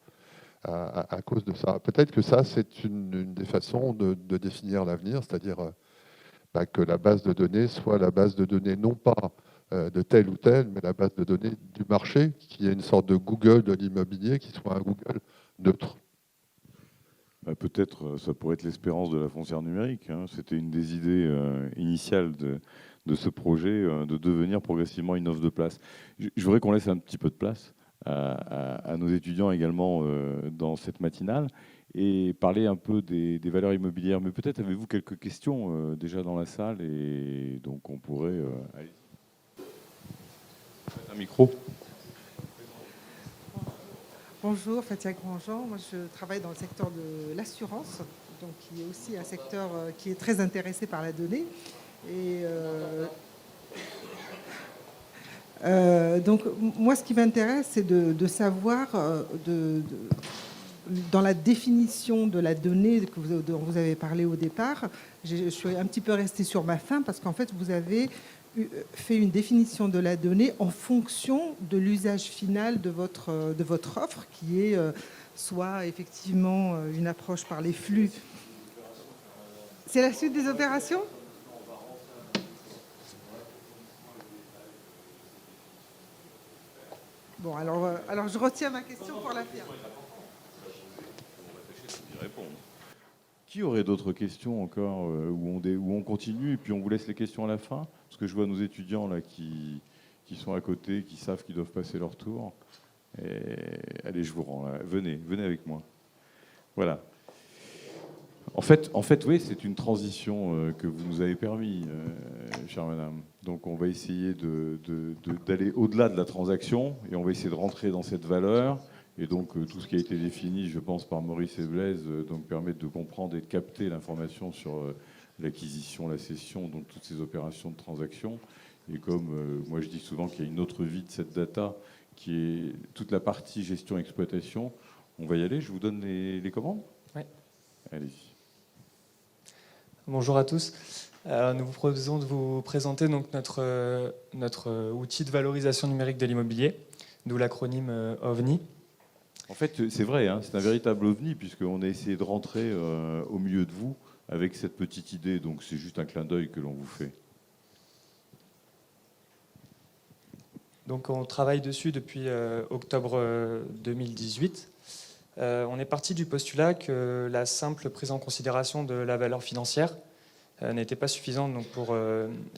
à cause de ça. Peut-être que ça, c'est une des façons de définir l'avenir, c'est-à-dire que la base de données soit la base de données non pas de tel ou tel, mais la base de données du marché, qui est une sorte de Google de l'immobilier, qui soit un Google neutre.
Peut-être, ça pourrait être l'espérance de la foncière numérique. Hein. C'était une des idées initiales de ce projet, de devenir progressivement une offre de place. Je voudrais qu'on laisse un petit peu de place à nos étudiants également dans cette matinale et parler un peu des valeurs immobilières. Mais peut-être avez-vous quelques questions déjà dans la salle et donc on pourrait... aller. Un micro.
Bonjour, Fatia Grandjean. Moi, je travaille dans le secteur de l'assurance, donc qui est aussi un secteur qui est très intéressé par la donnée. Et donc, moi, ce qui m'intéresse, c'est de savoir, dans la définition de la donnée dont vous avez parlé au départ, je suis un petit peu restée sur ma faim parce qu'en fait, vous avez fait une définition de la donnée en fonction de l'usage final de votre offre, qui est soit effectivement une approche par les flux. C'est la suite des opérations ? Bon, alors je retiens ma question pour la faire.
Qui aurait d'autres questions encore où on continue et puis on vous laisse les questions à la fin? Parce que je vois nos étudiants là qui sont à côté, qui savent qu'ils doivent passer leur tour. Et, allez, je vous rends là. Venez avec moi. Voilà. En fait, oui, c'est une transition que vous nous avez permis, chère madame. Donc on va essayer d'aller au-delà de la transaction et on va essayer de rentrer dans cette valeur. Et donc, tout ce qui a été défini, je pense, par Maurice et Blaise, donc, permet de comprendre et de capter l'information sur l'acquisition, la cession, donc toutes ces opérations de transaction. Et comme moi, je dis souvent qu'il y a une autre vie de cette data, qui est toute la partie gestion-exploitation, on va y aller. Je vous donne les commandes ?
Oui.
Allez-y.
Bonjour à tous. Nous vous proposons de vous présenter donc notre outil de valorisation numérique de l'immobilier, d'où l'acronyme OVNI.
En fait, c'est vrai, hein, c'est un véritable ovni, puisqu'on a essayé de rentrer au milieu de vous avec cette petite idée. Donc, c'est juste un clin d'œil que l'on vous fait.
Donc, on travaille dessus depuis octobre 2018. On est parti du postulat que la simple prise en considération de la valeur financière n'était pas suffisante donc, pour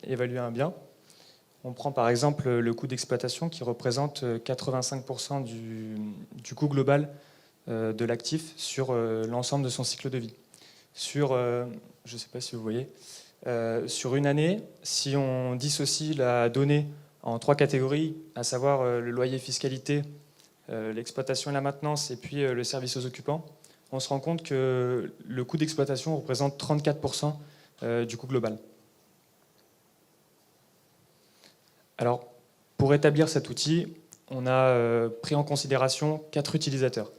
évaluer un bien. On prend par exemple le coût d'exploitation qui représente 85% du coût global de l'actif sur l'ensemble de son cycle de vie. Sur, je ne sais pas si vous voyez, sur une année, si on dissocie la donnée en 3 catégories, à savoir le loyer fiscalité, l'exploitation et la maintenance et puis le service aux occupants, on se rend compte que le coût d'exploitation représente 34% du coût global. Alors, pour établir cet outil, on a pris en considération 4 utilisateurs,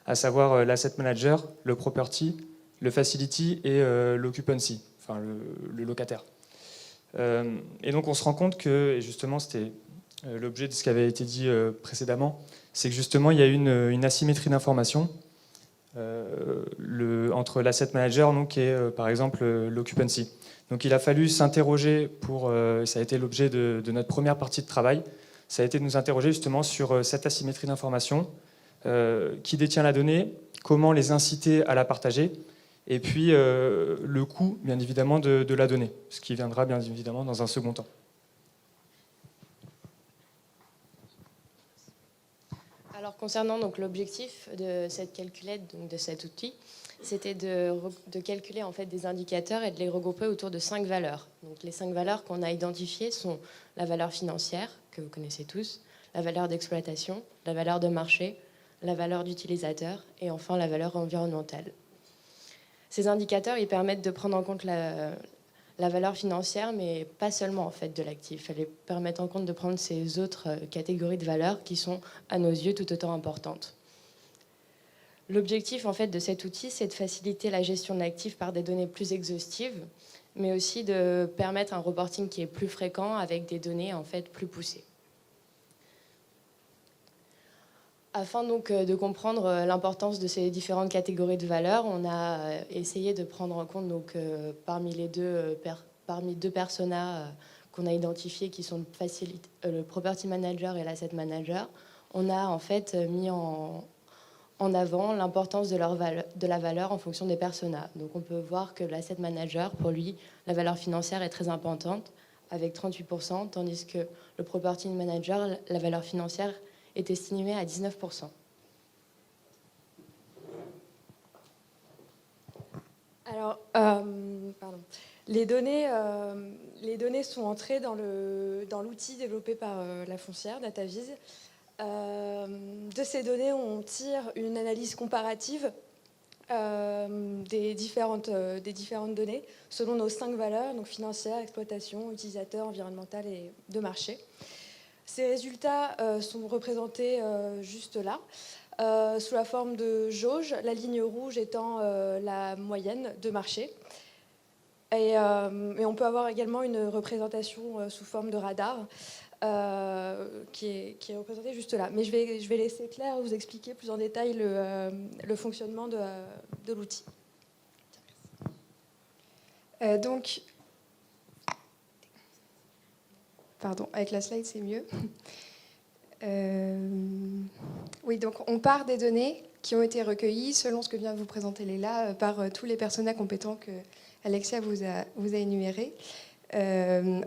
à savoir l'asset manager, le property, le facility et l'occupancy, enfin le locataire. Et donc on se rend compte que, et justement c'était l'objet de ce qui avait été dit précédemment, c'est que justement il y a une asymétrie d'information entre l'asset manager donc, et par exemple l'occupancy. Donc il a fallu s'interroger ça a été l'objet de notre première partie de travail, ça a été de nous interroger justement sur cette asymétrie d'information, qui détient la donnée, comment les inciter à la partager, et puis le coût bien évidemment de la donnée, ce qui viendra bien évidemment dans un second temps.
Alors Concernant donc l'objectif de cette calculette, donc de cet outil, c'était de calculer en fait des indicateurs et de les regrouper autour de 5 valeurs. Donc les 5 valeurs qu'on a identifiées sont la valeur financière, que vous connaissez tous, la valeur d'exploitation, la valeur de marché, la valeur d'utilisateur et enfin la valeur environnementale. Ces indicateurs, ils permettent de prendre en compte la valeur financière, mais pas seulement en fait de l'actif. Elles permettent en compte de prendre ces autres catégories de valeurs qui sont à nos yeux tout autant importantes. L'objectif en fait de cet outil, c'est de faciliter la gestion de l'actif par des données plus exhaustives, mais aussi de permettre un reporting qui est plus fréquent avec des données en fait plus poussées. Afin donc de comprendre l'importance de ces différentes catégories de valeurs, on a essayé de prendre en compte donc, parmi deux personas qu'on a identifiés qui sont le Property Manager et l'Asset Manager, on a en fait mis en avant l'importance de la valeur en fonction des personas. Donc on peut voir que l'Asset Manager, pour lui, la valeur financière est très importante, avec 38%, tandis que le Property Manager, la valeur financière est estimé à 19%.
Alors, les données sont entrées dans l'outil développé par la foncière, DataVis. De ces données, on tire une analyse comparative des différentes données selon nos 5 valeurs, donc financière, exploitation, utilisateur, environnemental et de marché. Ces résultats sont représentés juste là, sous la forme de jauge, la ligne rouge étant la moyenne de marché. Et on peut avoir également une représentation sous forme de radar qui est représentée juste là. Mais je vais laisser Claire vous expliquer plus en détail le fonctionnement de l'outil.
Donc, pardon, avec la slide, c'est mieux. Oui, donc on part des données qui ont été recueillies, selon ce que vient de vous présenter Léla, par tous les personas compétents que Alexia vous a énumérés.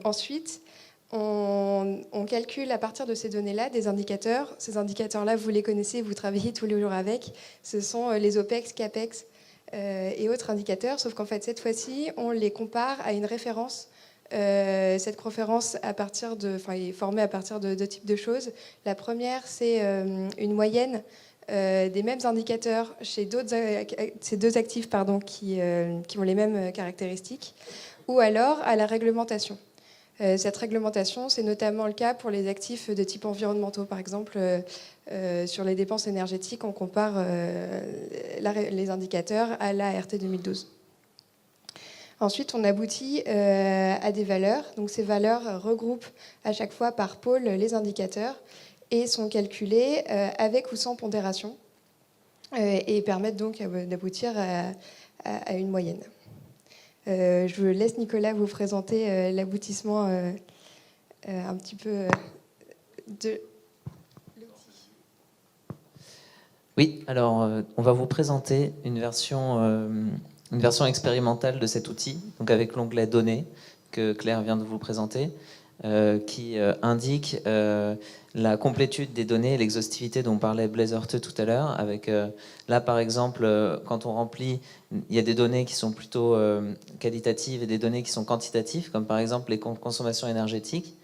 Ensuite, on calcule à partir de ces données-là des indicateurs. Ces indicateurs-là, vous les connaissez, vous travaillez tous les jours avec. Ce sont les OPEX, CAPEX et autres indicateurs, sauf qu'en fait, cette fois-ci, on les compare à une référence. Cette référence est formée à partir de 2 types de choses. La première, c'est une moyenne des mêmes indicateurs chez ces 2 actifs qui ont les mêmes caractéristiques, ou alors à la réglementation. Cette réglementation, c'est notamment le cas pour les actifs de type environnementaux. Par exemple, sur les dépenses énergétiques, on compare les indicateurs à la RT 2012. Ensuite, on aboutit à des valeurs. Donc, ces valeurs regroupent à chaque fois par pôle les indicateurs et sont calculées avec ou sans pondération et permettent donc d'aboutir à une moyenne. Je laisse Nicolas vous présenter l'aboutissement un petit peu de l'outil.
Oui, alors on va vous présenter une version expérimentale de cet outil, donc avec l'onglet Données que Claire vient de vous présenter, qui indique la complétude des données, l'exhaustivité dont parlait Blaise Horteux tout à l'heure. Avec là, par exemple, quand on remplit, il y a des données qui sont plutôt qualitatives et des données qui sont quantitatives, comme par exemple les consommations énergétiques.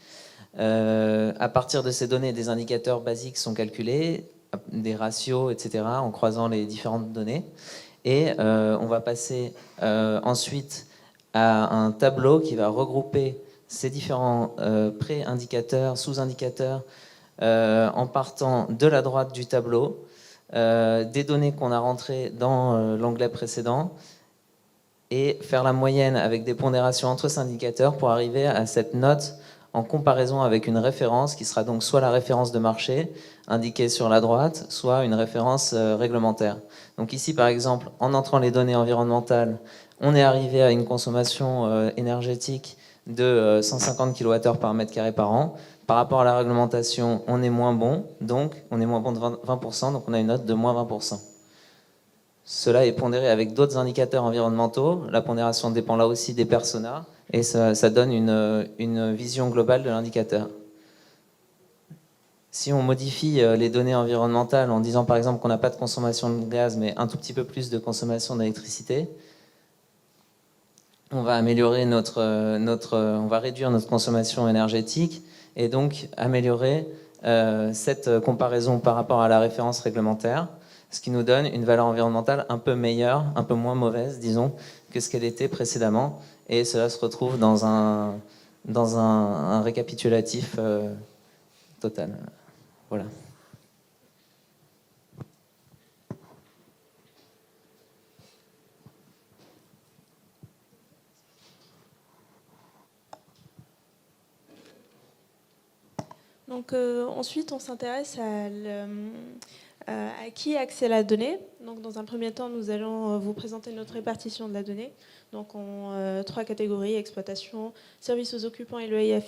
À partir de ces données, des indicateurs basiques sont calculés, des ratios, etc., en croisant les différentes données. Et on va passer ensuite à un tableau qui va regrouper ces différents pré-indicateurs, sous-indicateurs, en partant de la droite du tableau, des données qu'on a rentrées dans l'onglet précédent, et faire la moyenne avec des pondérations entre ces indicateurs pour arriver à cette note en comparaison avec une référence qui sera donc soit la référence de marché indiquée sur la droite, soit une référence réglementaire. Donc ici, par exemple, en entrant les données environnementales, on est arrivé à une consommation énergétique de 150 kWh par mètre carré par an. Par rapport à la réglementation, on est moins bon, donc on est moins bon de 20%, donc on a une note de moins 20%. Cela est pondéré avec d'autres indicateurs environnementaux. La pondération dépend là aussi des personas, et ça donne une vision globale de l'indicateur. Si on modifie les données environnementales en disant par exemple qu'on n'a pas de consommation de gaz mais un tout petit peu plus de consommation d'électricité, on va améliorer on va réduire notre consommation énergétique et donc améliorer cette comparaison par rapport à la référence réglementaire, ce qui nous donne une valeur environnementale un peu meilleure, un peu moins mauvaise, disons, que ce qu'elle était précédemment. Et cela se retrouve dans un récapitulatif total. Voilà.
Donc, ensuite, on s'intéresse à qui a accès à la donnée. Donc, dans un premier temps, nous allons vous présenter notre répartition de la donnée. Donc, en 3 catégories: exploitation, services aux occupants et loyers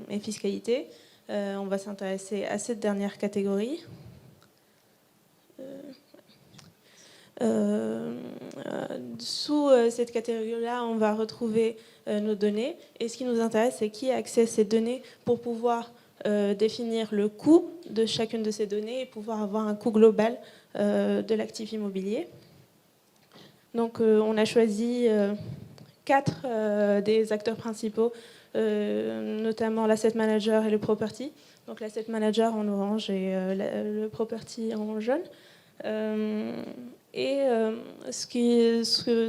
et fiscalité. On va s'intéresser à cette dernière catégorie. Sous cette catégorie-là, on va retrouver nos données. Et ce qui nous intéresse, c'est qui a accès à ces données pour pouvoir définir le coût de chacune de ces données et pouvoir avoir un coût global de l'actif immobilier. Donc, on a choisi 4 des acteurs principaux, notamment l'asset manager et le property. Donc, l'asset manager en orange et le property en jaune. Ce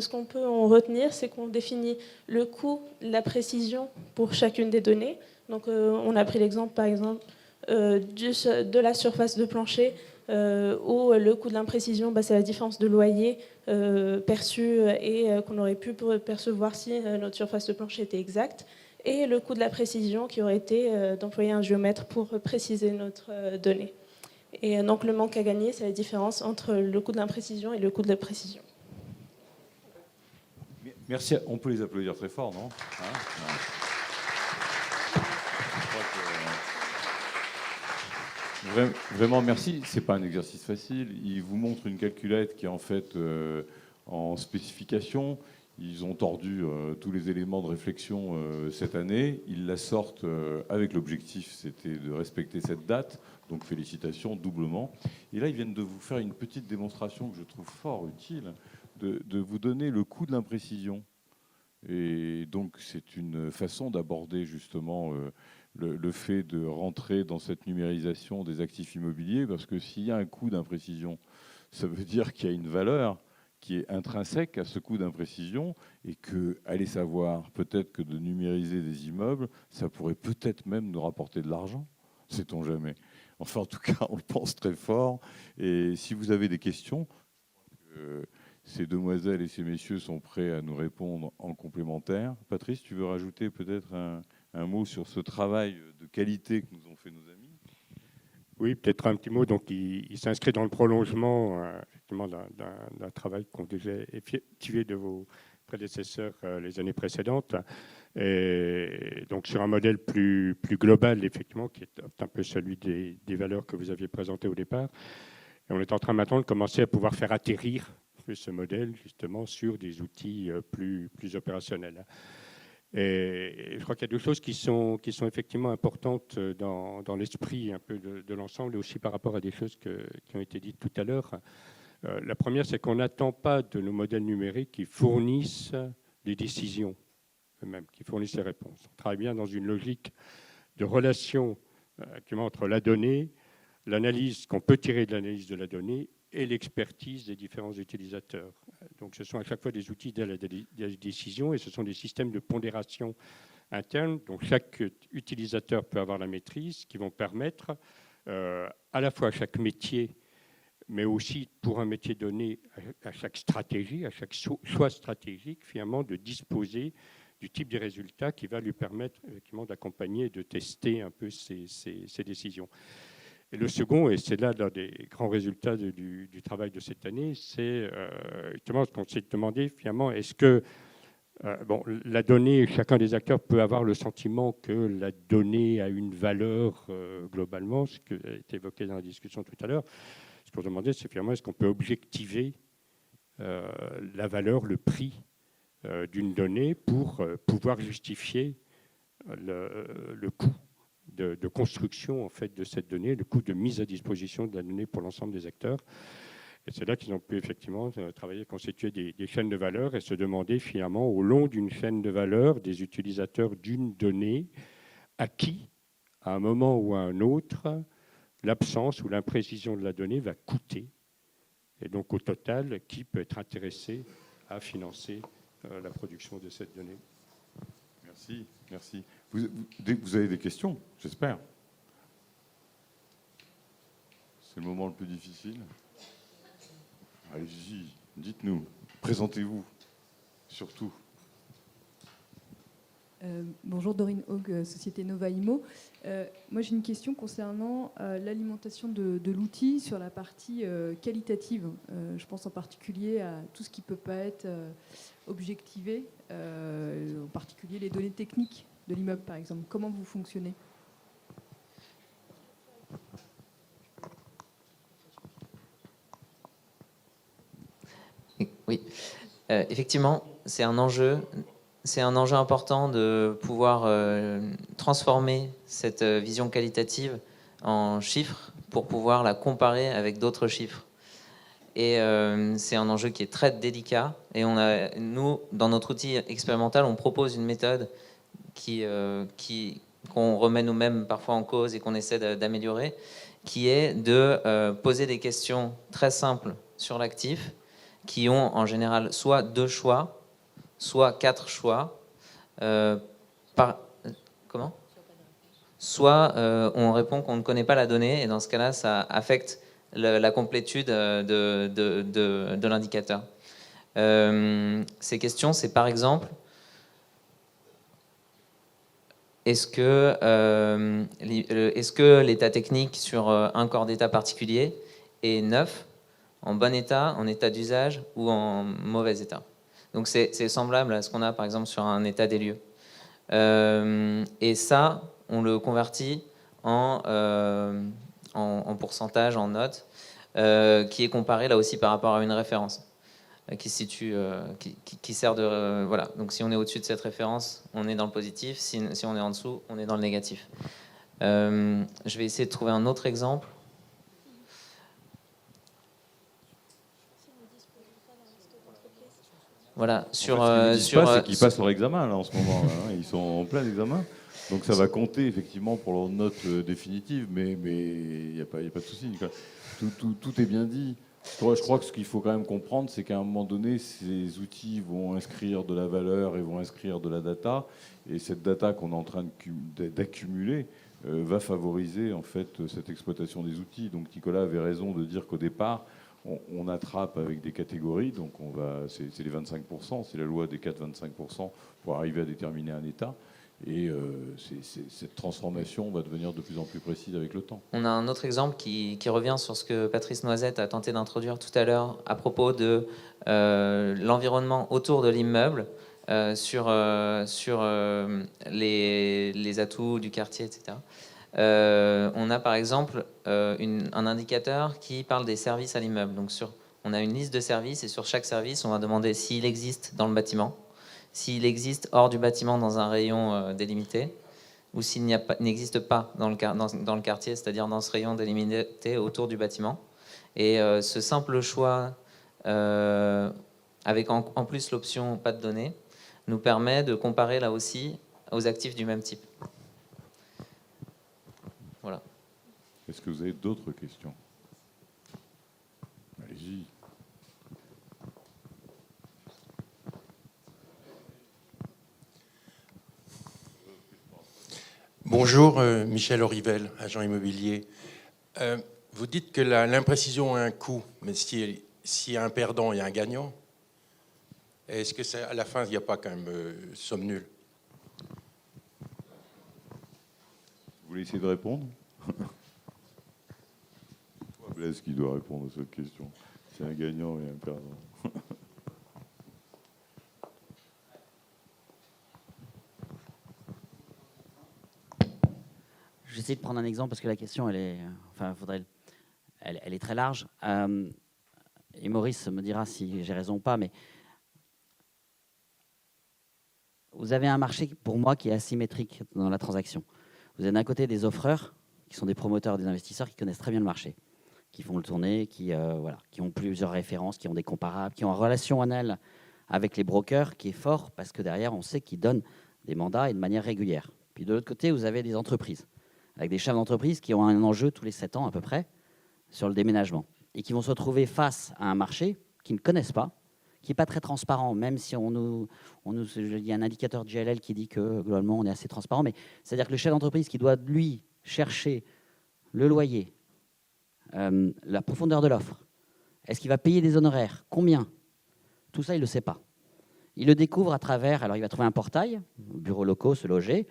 qu'on peut en retenir, c'est qu'on définit le coût, la précision pour chacune des données. Donc, on a pris l'exemple, par exemple, de la surface de plancher, où le coût de l'imprécision, c'est la différence de loyer perçu et qu'on aurait pu percevoir si notre surface de plancher était exacte. Et le coût de la précision, qui aurait été d'employer un géomètre pour préciser notre donnée. Et donc, le manque à gagner, c'est la différence entre le coût de l'imprécision et le coût de la précision.
Merci. On peut les applaudir très fort, non, hein? Vraiment, merci. C'est pas un exercice facile. Ils vous montrent une calculette qui est en fait en spécification. Ils ont tordu tous les éléments de réflexion cette année. Ils la sortent avec l'objectif, c'était de respecter cette date. Donc félicitations doublement. Et là, ils viennent de vous faire une petite démonstration que je trouve fort utile, de vous donner le coût de l'imprécision. Et donc c'est une façon d'aborder justement le fait de rentrer dans cette numérisation des actifs immobiliers, parce que s'il y a un coût d'imprécision, ça veut dire qu'il y a une valeur qui est intrinsèque à ce coût d'imprécision, et que, allez savoir, peut-être que de numériser des immeubles, ça pourrait peut-être même nous rapporter de l'argent, sait-on jamais. Enfin, en tout cas, on le pense très fort. Et si vous avez des questions, ces demoiselles et ces messieurs sont prêts à nous répondre en complémentaire. Patrice, tu veux rajouter peut-être un mot sur ce travail de qualité que nous ont fait nos amis?
Oui, peut-être un petit mot. Donc, il s'inscrit dans le prolongement effectivement d'un travail qu'ont déjà effectué de vos prédécesseurs les années précédentes. Et donc, sur un modèle plus global, effectivement, qui est un peu celui des valeurs que vous aviez présentées au départ. Et on est en train maintenant de commencer à pouvoir faire atterrir ce modèle, justement, sur des outils plus opérationnels. Et je crois qu'il y a 2 choses qui sont effectivement importantes dans l'esprit un peu de l'ensemble, et aussi par rapport à des choses qui ont été dites tout à l'heure. La première, c'est qu'on n'attend pas de nos modèles numériques qui fournissent les décisions eux-mêmes, qui fournissent les réponses. On travaille bien dans une logique de relation entre la donnée, l'analyse qu'on peut tirer de l'analyse de la donnée et l'expertise des différents utilisateurs. Donc, ce sont à chaque fois des outils d'aide à la décision, et ce sont des systèmes de pondération interne. Donc, chaque utilisateur peut avoir la maîtrise, qui vont permettre à la fois à chaque métier, mais aussi pour un métier donné, à chaque stratégie, à chaque choix stratégique, finalement, de disposer du type de résultats qui va lui permettre effectivement d'accompagner et de tester un peu ces décisions. Et le second, et c'est là l'un des grands résultats du travail de cette année, c'est justement ce qu'on s'est demandé finalement, est-ce que la donnée, chacun des acteurs peut avoir le sentiment que la donnée a une valeur globalement, ce qui a été évoqué dans la discussion tout à l'heure. Ce qu'on se demandait, c'est finalement, est-ce qu'on peut objectiver la valeur, le prix d'une donnée pour pouvoir justifier le coût de construction en fait, de cette donnée, le coût de mise à disposition de la donnée pour l'ensemble des acteurs. Et c'est là qu'ils ont pu effectivement travailler, constituer des chaînes de valeur et se demander finalement au long d'une chaîne de valeur des utilisateurs d'une donnée à qui, à un moment ou à un autre, l'absence ou l'imprécision de la donnée va coûter. Et donc au total, qui peut être intéressé à financer la production de cette donnée.
Merci, merci. Vous avez des questions, j'espère. C'est le moment le plus difficile. Allez-y, dites-nous, présentez-vous, surtout.
Bonjour, Dorine Haug, Société Nova Imo. Moi, j'ai une question concernant l'alimentation de l'outil sur la partie qualitative. Je pense en particulier à tout ce qui ne peut pas être objectivé, en particulier les données techniques de l'immeuble, par exemple. Comment vous fonctionnez ?
Oui, effectivement, c'est un enjeu important de pouvoir transformer cette vision qualitative en chiffres pour pouvoir la comparer avec d'autres chiffres. Et c'est un enjeu qui est très délicat. Et nous, dans notre outil expérimental, on propose une méthode qu'on remet nous-mêmes parfois en cause et qu'on essaie d'améliorer, qui est de poser des questions très simples sur l'actif, qui ont en général soit 2 choix, soit 4 choix. Soit on répond qu'on ne connaît pas la donnée, et dans ce cas-là, ça affecte la complétude de l'indicateur. Ces questions, c'est par exemple, est-ce que l'état technique sur un corps d'état particulier est neuf, en bon état, en état d'usage ou en mauvais état? Donc c'est semblable à ce qu'on a par exemple sur un état des lieux. Et ça, on le convertit en pourcentage, en notes, qui est comparé là aussi par rapport à une référence qui sert de... voilà. Donc si on est au-dessus de cette référence, on est dans le positif. Si on est en dessous, on est dans le négatif. Je vais essayer de trouver un autre exemple. Voilà,
Ce qu'ils passent leur examen là, en ce moment. Là, ils sont en plein examen. Donc ça va compter effectivement pour leur note définitive, mais il n'y a pas de souci. Tout est bien dit. Je crois que ce qu'il faut quand même comprendre, c'est qu'à un moment donné, ces outils vont inscrire de la valeur et vont inscrire de la data. Et cette data qu'on est en train d'accumuler va favoriser en fait cette exploitation des outils. Donc Nicolas avait raison de dire qu'au départ, on attrape avec des catégories, donc c'est les 25%, c'est la loi des 4-25% pour arriver à déterminer un état. Et cette transformation va devenir de plus en plus précise avec le temps.
On a un autre exemple qui revient sur ce que Patrice Noisette a tenté d'introduire tout à l'heure à propos de l'environnement autour de l'immeuble, sur les atouts du quartier, etc. On a par exemple un indicateur qui parle des services à l'immeuble. Donc on a une liste de services et sur chaque service, on va demander s'il existe dans le bâtiment, s'il existe hors du bâtiment dans un rayon délimité, ou s'il n'existe pas dans le quartier, c'est-à-dire dans ce rayon délimité autour du bâtiment. Et ce simple choix, avec en plus l'option pas de données, nous permet de comparer là aussi aux actifs du même type. Voilà.
Est-ce que vous avez d'autres questions? Allez-y.
Bonjour, Michel Orivel, agent immobilier. Vous dites que l'imprécision a un coût, mais s'il y a un perdant, il y a un gagnant. Est-ce que à la fin, il n'y a pas quand même somme nulle?
Vous voulez essayer de répondre? C'est Blaise qui doit répondre à cette question. C'est un gagnant et un perdant.
Je vais essayer de prendre un exemple parce que la question, elle est très large. Et Maurice me dira si j'ai raison ou pas, mais vous avez un marché, pour moi, qui est asymétrique dans la transaction. Vous avez d'un côté des offreurs, qui sont des promoteurs, des investisseurs qui connaissent très bien le marché, qui font le tourner, qui ont plusieurs références, qui ont des comparables, qui ont une relation annuelle avec les brokers qui est fort, parce que derrière, on sait qu'ils donnent des mandats et de manière régulière. Puis de l'autre côté, vous avez des entreprises, avec des chefs d'entreprise qui ont un enjeu tous les 7 ans à peu près sur le déménagement, et qui vont se retrouver face à un marché qu'ils ne connaissent pas, qui n'est pas très transparent, même si il y a un indicateur de GLL qui dit que globalement on est assez transparent, mais c'est-à-dire que le chef d'entreprise qui doit, lui, chercher le loyer, la profondeur de l'offre, est-ce qu'il va payer des honoraires, combien, tout ça il ne le sait pas. Il le découvre à travers, alors il va trouver un portail, bureaux locaux, se loger,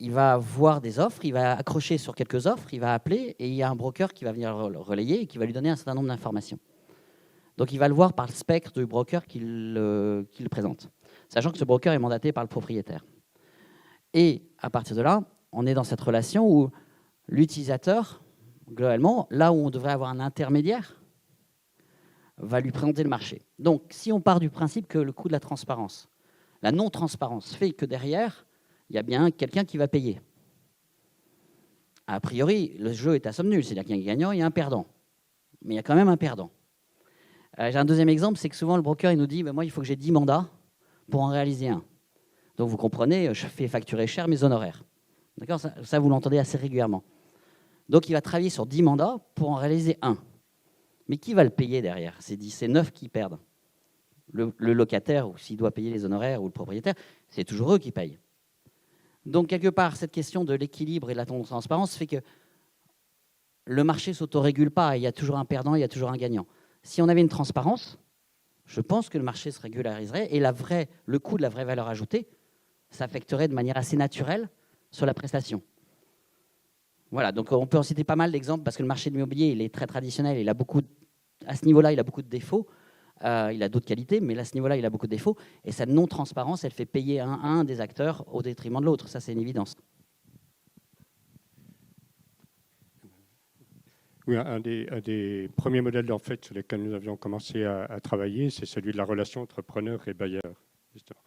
il va voir des offres, il va accrocher sur quelques offres, il va appeler et il y a un broker qui va venir le relayer et qui va lui donner un certain nombre d'informations. Donc il va le voir par le spectre du broker qui le présente, sachant que ce broker est mandaté par le propriétaire. Et à partir de là, on est dans cette relation où l'utilisateur, globalement, là où on devrait avoir un intermédiaire, va lui présenter le marché. Donc si on part du principe que le coût de la transparence, la non-transparence fait que derrière, il y a bien quelqu'un qui va payer. A priori, le jeu est à somme nulle, c'est-à-dire qu'il y a un gagnant et un perdant. Mais il y a quand même un perdant. J'ai un deuxième exemple, c'est que souvent le broker il nous dit moi il faut que j'ai 10 mandats pour en réaliser un. Donc vous comprenez, je fais facturer cher mes honoraires. D'accord, ça vous l'entendez assez régulièrement. Donc il va travailler sur 10 mandats pour en réaliser un. Mais qui va le payer derrière? C'est 9 qui perdent. Le locataire, ou s'il doit payer les honoraires, ou le propriétaire, c'est toujours eux qui payent. Donc quelque part, cette question de l'équilibre et de la transparence fait que le marché ne s'autorégule pas. Il y a toujours un perdant, il y a toujours un gagnant. Si on avait une transparence, je pense que le marché se régulariserait et le coût de la vraie valeur ajoutée s'affecterait de manière assez naturelle sur la prestation. Voilà, donc on peut en citer pas mal d'exemples parce que le marché de l'immobilier, il est très traditionnel, à ce niveau-là, il a beaucoup de défauts. Il a d'autres qualités, mais à ce niveau-là, il a beaucoup de défauts. Et cette non-transparence, elle fait payer un des acteurs au détriment de l'autre. Ça, c'est une évidence.
Oui, un des premiers modèles en fait, sur lesquels nous avions commencé à travailler, c'est celui de la relation entre preneur et bailleur. Justement.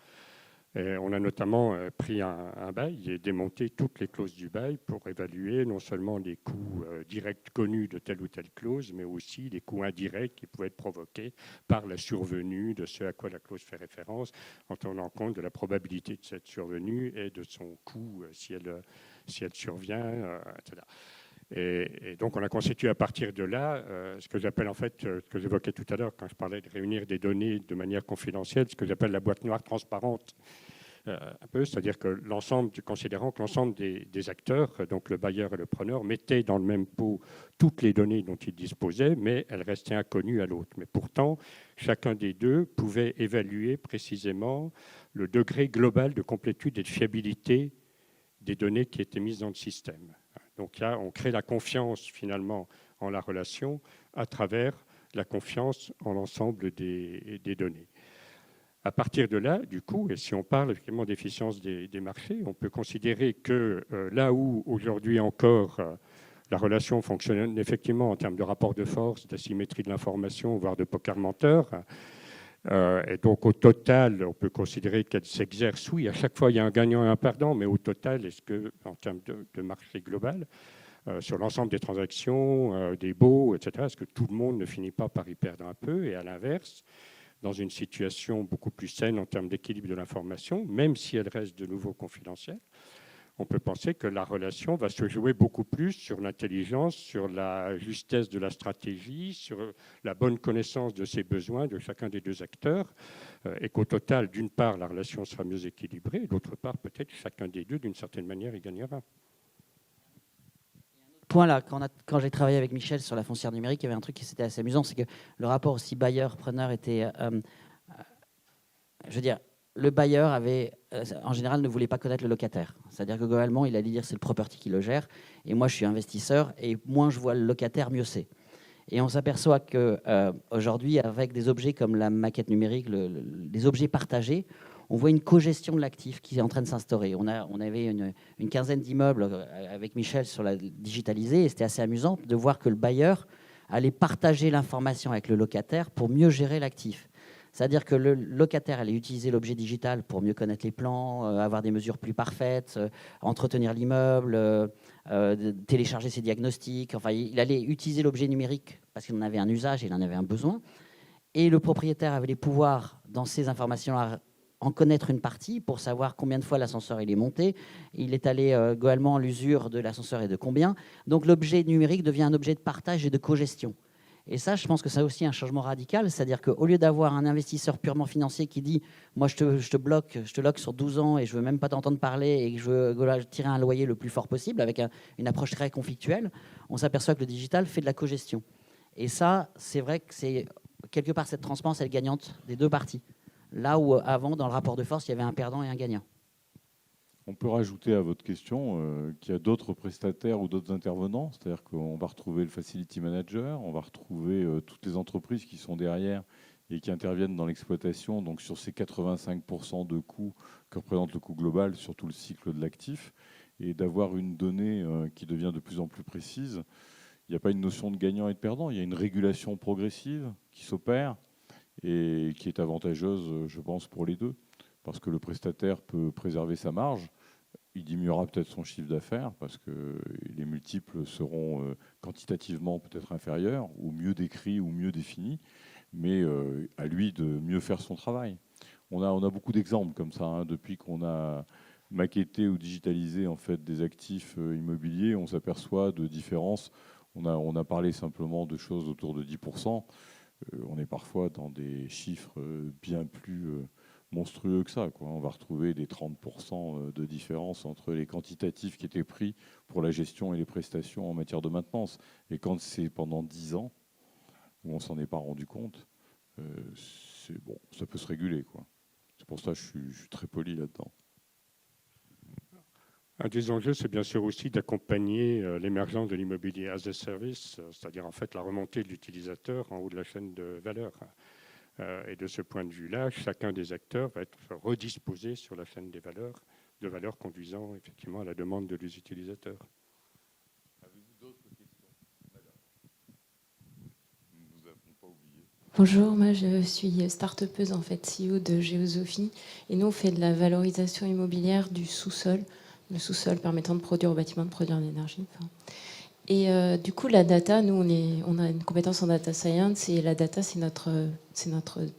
Et on a notamment pris un bail et démonté toutes les clauses du bail pour évaluer non seulement les coûts directs connus de telle ou telle clause, mais aussi les coûts indirects qui pouvaient être provoqués par la survenue de ce à quoi la clause fait référence, en tenant compte de la probabilité de cette survenue et de son coût si elle survient, etc. Et donc, on a constitué à partir de là ce que j'appelle en fait, ce que j'évoquais tout à l'heure quand je parlais de réunir des données de manière confidentielle, ce que j'appelle la boîte noire transparente. Un peu, c'est-à-dire que considérant que l'ensemble des acteurs, donc le bailleur et le preneur, mettaient dans le même pot toutes les données dont ils disposaient, mais elles restaient inconnues à l'autre. Mais pourtant, chacun des deux pouvait évaluer précisément le degré global de complétude et de fiabilité des données qui étaient mises dans le système. Donc là, on crée la confiance finalement en la relation à travers la confiance en l'ensemble des données. À partir de là, du coup, et si on parle effectivement d'efficience des marchés, on peut considérer que là où aujourd'hui encore la relation fonctionne effectivement en termes de rapport de force, d'asymétrie de l'information, voire de poker menteur, et donc au total, on peut considérer qu'elle s'exerce, oui, à chaque fois il y a un gagnant et un perdant, mais au total, est-ce que en termes de marché global, sur l'ensemble des transactions, des baux, etc., est-ce que tout le monde ne finit pas par y perdre un peu? Et à l'inverse, dans une situation beaucoup plus saine en termes d'équilibre de l'information, même si elle reste de nouveau confidentielle, on peut penser que la relation va se jouer beaucoup plus sur l'intelligence, sur la justesse de la stratégie, sur la bonne connaissance de ses besoins de chacun des deux acteurs, et qu'au total, d'une part, la relation sera mieux équilibrée, et d'autre part, peut-être chacun des deux, d'une certaine manière, y gagnera.
Point là, quand j'ai travaillé avec Michel sur la foncière numérique, il y avait un truc qui était assez amusant, c'est que le rapport aussi bailleur-preneur était... je veux dire, le bailleur avait, en général, ne voulait pas connaître le locataire. C'est-à-dire que globalement, il allait dire c'est le property qui le gère, et moi je suis investisseur, et moins je vois le locataire, mieux c'est. Et on s'aperçoit qu'aujourd'hui, avec des objets comme la maquette numérique, des objets partagés, on voit une cogestion de l'actif qui est en train de s'instaurer. On avait une quinzaine d'immeubles avec Michel sur la digitalisée, et c'était assez amusant de voir que le bailleur allait partager l'information avec le locataire pour mieux gérer l'actif. C'est-à-dire que le locataire allait utiliser l'objet digital pour mieux connaître les plans, avoir des mesures plus parfaites, entretenir l'immeuble, télécharger ses diagnostics. Enfin, il allait utiliser l'objet numérique parce qu'il en avait un usage et il en avait un besoin. Et le propriétaire avait les pouvoirs, dans ces informations-là, en connaître une partie pour savoir combien de fois l'ascenseur il est monté. Il est allé globalement l'usure de l'ascenseur et de combien. Donc l'objet numérique devient un objet de partage et de cogestion. Et ça, je pense que c'est aussi un changement radical, c'est-à-dire qu'au lieu d'avoir un investisseur purement financier qui dit « moi, je te bloque, je te lock sur 12 ans et je veux même pas t'entendre parler et que je veux tirer un loyer le plus fort possible » avec une approche très conflictuelle, on s'aperçoit que le digital fait de la cogestion. Et ça, c'est vrai que c'est quelque part cette transparence, elle est gagnante des deux parties. Là où avant, dans le rapport de force, il y avait un perdant et un gagnant.
On peut rajouter à votre question qu'il y a d'autres prestataires ou d'autres intervenants, c'est-à-dire qu'on va retrouver le facility manager, on va retrouver toutes les entreprises qui sont derrière et qui interviennent dans l'exploitation, donc sur ces 85% de coûts que représente le coût global sur tout le cycle de l'actif, et d'avoir une donnée qui devient de plus en plus précise. Il n'y a pas une notion de gagnant et de perdant, il y a une régulation progressive qui s'opère et qui est avantageuse, je pense, pour les deux. Parce que le prestataire peut préserver sa marge, il diminuera peut-être son chiffre d'affaires parce que les multiples seront quantitativement peut-être inférieurs ou mieux décrits ou mieux définis, mais à lui de mieux faire son travail. On a beaucoup d'exemples comme ça, hein, depuis qu'on a maquetté ou digitalisé en fait, des actifs immobiliers, on s'aperçoit de différences. On a parlé simplement de choses autour de 10%. On est parfois dans des chiffres bien plus monstrueux que ça, quoi. On va retrouver des 30% de différence entre les quantitatifs qui étaient pris pour la gestion et les prestations en matière de maintenance. Et quand c'est pendant 10 ans où on ne s'en est pas rendu compte, bon, ça peut se réguler, quoi. C'est pour ça que je suis très poli là-dedans.
Un des enjeux, c'est bien sûr aussi d'accompagner l'émergence de l'immobilier as a service, c'est-à-dire en fait la remontée de l'utilisateur en haut de la chaîne de valeur. Et de ce point de vue-là, chacun des acteurs va être redisposé sur la chaîne des valeurs, de valeurs conduisant effectivement à la demande de les utilisateurs.
Avez-vous d'autres questions, madame? Nous ne vous avons pas oublié.
Bonjour, moi je suis start-upeuse en fait, CEO de Géosophie, et nous on fait de la valorisation immobilière du sous-sol, le sous-sol permettant de produire au bâtiment, de produire de l'énergie. Et du coup, la data, nous, on a une compétence en data science et la data, c'est notre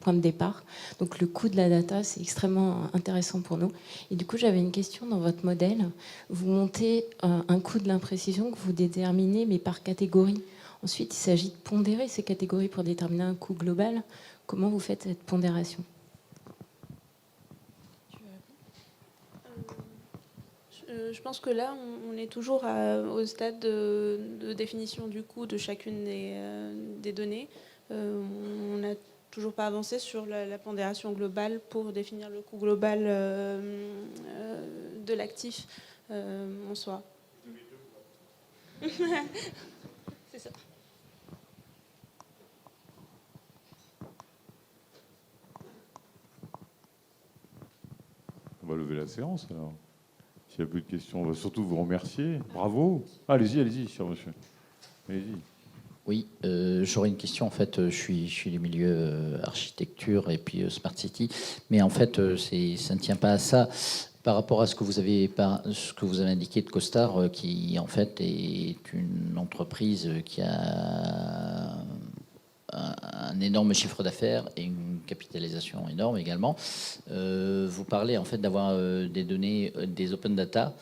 point de départ. Donc, le coût de la data, c'est extrêmement intéressant pour nous. Et du coup, j'avais une question dans votre modèle. Vous montez un coût de l'imprécision que vous déterminez, mais par catégorie. Ensuite, il s'agit de pondérer ces catégories pour déterminer un coût global. Comment vous faites cette pondération ?
Je pense que là, on est toujours au stade de définition du coût de chacune des données. On n'a toujours pas avancé sur la pondération globale pour définir le coût global de l'actif en soi. C'est ça.
On va lever la séance alors. S'il n'y a plus de questions, on va surtout vous remercier. Bravo. Allez-y, cher monsieur. Allez-y.
Oui, j'aurais une question. En fait, je suis du milieu architecture et puis Smart City. Mais en fait, ça ne tient pas à ça. Par rapport à ce que vous avez indiqué de Costar, qui en fait est une entreprise qui a un énorme chiffre d'affaires et une capitalisation énorme également. Vous parlez en fait d'avoir des données, des open data.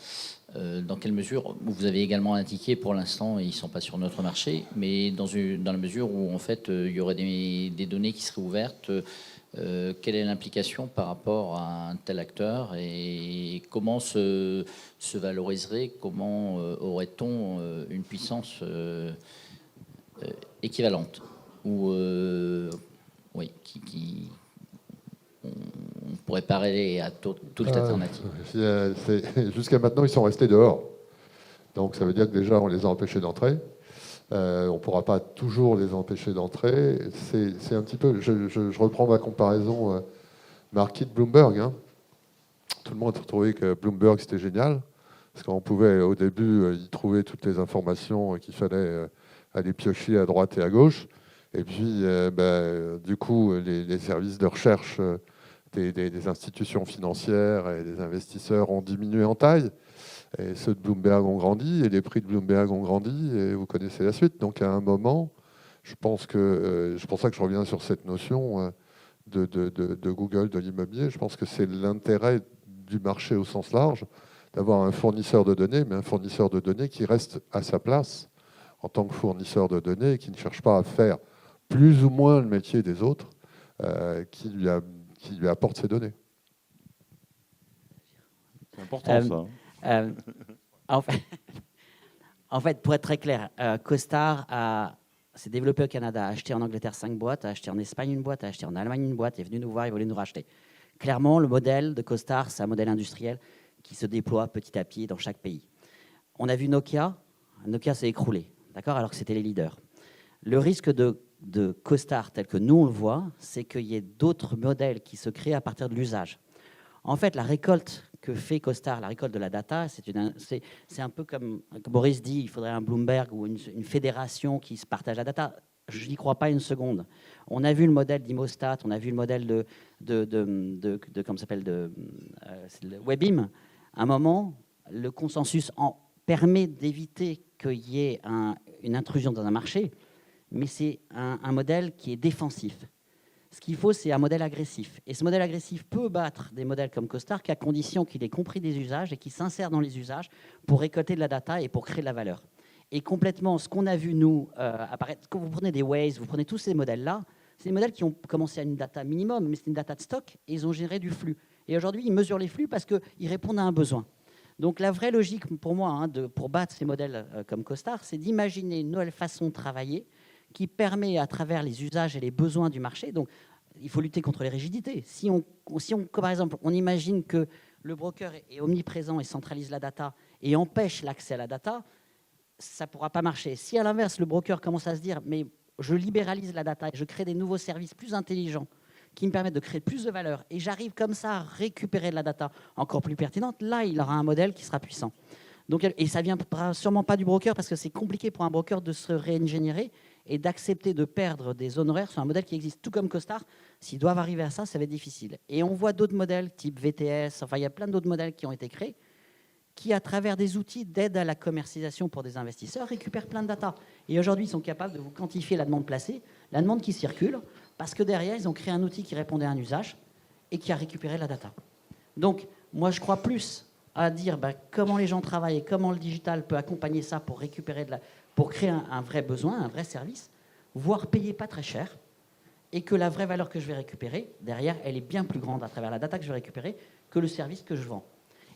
Dans quelle mesure vous avez également indiqué pour l'instant ils ne sont pas sur notre marché, mais dans la mesure où en fait il y aurait des données qui seraient ouvertes, quelle est l'implication par rapport à un tel acteur et comment se valoriserait, comment aurait-on une puissance équivalente ou oui, on pourrait parler à toute alternative.
Jusqu'à maintenant, ils sont restés dehors. Donc ça veut dire que déjà, on les a empêchés d'entrer. On ne pourra pas toujours les empêcher d'entrer. C'est un petit peu... Je reprends ma comparaison market Bloomberg. Hein. Tout le monde a trouvé que Bloomberg, c'était génial. Parce qu'on pouvait, au début, y trouver toutes les informations qu'il fallait aller piocher à droite et à gauche. Et puis, du coup, les services de recherche des institutions financières et des investisseurs ont diminué en taille. Et ceux de Bloomberg ont grandi, et les prix de Bloomberg ont grandi, et vous connaissez la suite. Donc, à un moment, je pense que c'est pour ça que je reviens sur cette notion de Google, de l'immobilier. Je pense que c'est l'intérêt du marché au sens large d'avoir un fournisseur de données, mais un fournisseur de données qui reste à sa place en tant que fournisseur de données et qui ne cherche pas à faire plus ou moins le métier des autres, qui lui apporte ces données.
C'est important, ça.
En fait, pour être très clair, CoStar s'est développé au Canada, a acheté en Angleterre 5 boîtes, a acheté en Espagne une boîte, a acheté en Allemagne une boîte, est venu nous voir, il voulait nous racheter. Clairement, le modèle de CoStar, c'est un modèle industriel qui se déploie petit à petit dans chaque pays. On a vu Nokia s'est écroulé, d'accord, alors que c'était les leaders. Le risque de CoStar, tel que nous on le voit, c'est qu'il y ait d'autres modèles qui se créent à partir de l'usage. En fait, la récolte que fait CoStar, la récolte de la data, c'est un peu comme Boris dit, il faudrait un Bloomberg ou une fédération qui se partage la data. Je n'y crois pas une seconde. On a vu le modèle d'Imostat, on a vu le modèle comment s'appelle, de Webim. À un moment, le consensus permet d'éviter qu'il y ait une intrusion dans un marché, mais c'est un modèle qui est défensif. Ce qu'il faut, c'est un modèle agressif. Et ce modèle agressif peut battre des modèles comme CoStar, qu'à condition qu'il ait compris des usages et qu'il s'insère dans les usages pour récolter de la data et pour créer de la valeur. Et complètement, ce qu'on a vu, nous, apparaître, quand vous prenez des Waze, vous prenez tous ces modèles-là, c'est des modèles qui ont commencé à une data minimum, mais c'est une data de stock, et ils ont généré du flux. Et aujourd'hui, ils mesurent les flux parce qu'ils répondent à un besoin. Donc la vraie logique, pour moi, pour battre ces modèles comme CoStar, c'est d'imaginer une nouvelle façon de travailler qui permet, à travers les usages et les besoins du marché, donc il faut lutter contre les rigidités. Si on, par exemple, on imagine que le broker est omniprésent et centralise la data et empêche l'accès à la data, ça ne pourra pas marcher. Si à l'inverse, le broker commence à se dire « mais je libéralise la data et je crée des nouveaux services plus intelligents qui me permettent de créer plus de valeur et j'arrive comme ça à récupérer de la data encore plus pertinente », là, il aura un modèle qui sera puissant. Donc, et ça ne vient sûrement pas du broker parce que c'est compliqué pour un broker de se réingénierer et d'accepter de perdre des honoraires sur un modèle qui existe, tout comme CoStar. S'ils doivent arriver à ça, ça va être difficile. Et on voit d'autres modèles, type VTS, enfin il y a plein d'autres modèles qui ont été créés, qui, à travers des outils d'aide à la commercialisation pour des investisseurs, récupèrent plein de data. Et aujourd'hui, ils sont capables de vous quantifier la demande placée, la demande qui circule, parce que derrière, ils ont créé un outil qui répondait à un usage et qui a récupéré la data. Donc, moi, je crois plus à dire comment les gens travaillent et comment le digital peut accompagner ça pour récupérer pour créer un vrai besoin, un vrai service, voire payer pas très cher, et que la vraie valeur que je vais récupérer, derrière, elle est bien plus grande à travers la data que je vais récupérer que le service que je vends.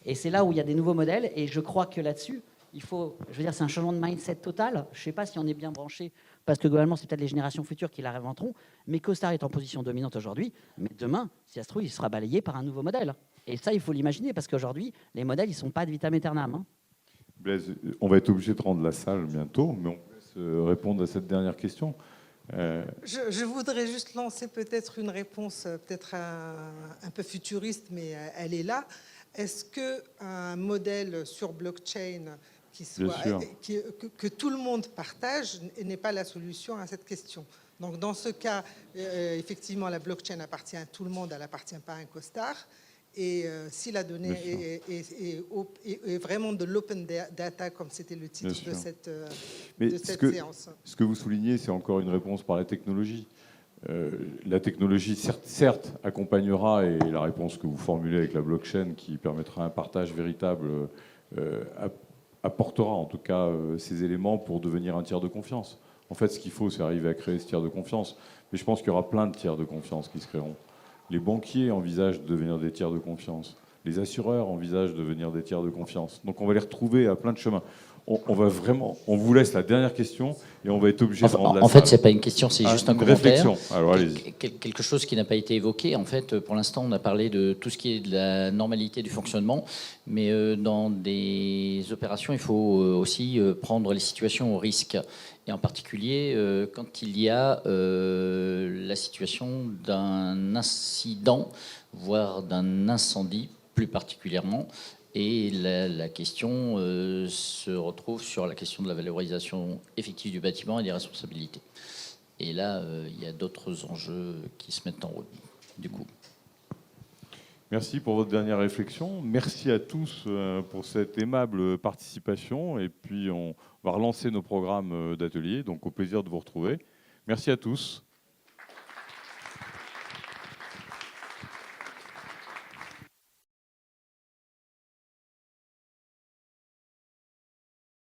Et c'est là où il y a des nouveaux modèles, et je crois que là-dessus, il faut, je veux dire, c'est un changement de mindset total. Je ne sais pas si on est bien branché, parce que globalement, c'est peut-être les générations futures qui la réinventeront, mais CoStar est en position dominante aujourd'hui, mais demain, si ça se trouve, il sera balayé par un nouveau modèle. Et ça, il faut l'imaginer, parce qu'aujourd'hui, les modèles, ils ne sont pas de vitam aeternam. Hein.
Blaise, on va être obligé de rendre la salle bientôt, mais on peut répondre à cette dernière question.
Je voudrais juste lancer peut-être une réponse peut-être un peu futuriste, mais elle est là. Est-ce qu'un modèle sur blockchain que tout le monde partage n'est pas la solution à cette question? Donc dans ce cas, effectivement, la blockchain appartient à tout le monde, elle n'appartient pas à un CoStar. Et si la donnée est vraiment de l'open data, comme c'était le titre de cette séance.
Ce que vous soulignez, c'est encore une réponse par la technologie. La technologie, certes, accompagnera, et la réponse que vous formulez avec la blockchain, qui permettra un partage véritable, apportera en tout cas ces éléments pour devenir un tiers de confiance. En fait, ce qu'il faut, c'est arriver à créer ce tiers de confiance. Mais je pense qu'il y aura plein de tiers de confiance qui se créeront. Les banquiers envisagent de devenir des tiers de confiance. Les assureurs envisagent de devenir des tiers de confiance. Donc on va les retrouver à plein de chemins. On vous laisse la dernière question et on va être obligé de rendre la salle.
En fait, c'est pas une question, c'est juste un commentaire.
Réflexion. Alors, allez-y.
Quelque chose qui n'a pas été évoqué. En fait, pour l'instant, on a parlé de tout ce qui est de la normalité du fonctionnement, mais dans des opérations, il faut aussi prendre les situations au risque. Et en particulier, quand il y a la situation d'un incident, voire d'un incendie plus particulièrement. Et la question se retrouve sur la question de la valorisation effective du bâtiment et des responsabilités. Et là, il y a d'autres enjeux qui se mettent en route, du coup.
Merci pour votre dernière réflexion. Merci à tous pour cette aimable participation. Et puis, on va relancer nos programmes d'atelier. Donc, au plaisir de vous retrouver. Merci à tous.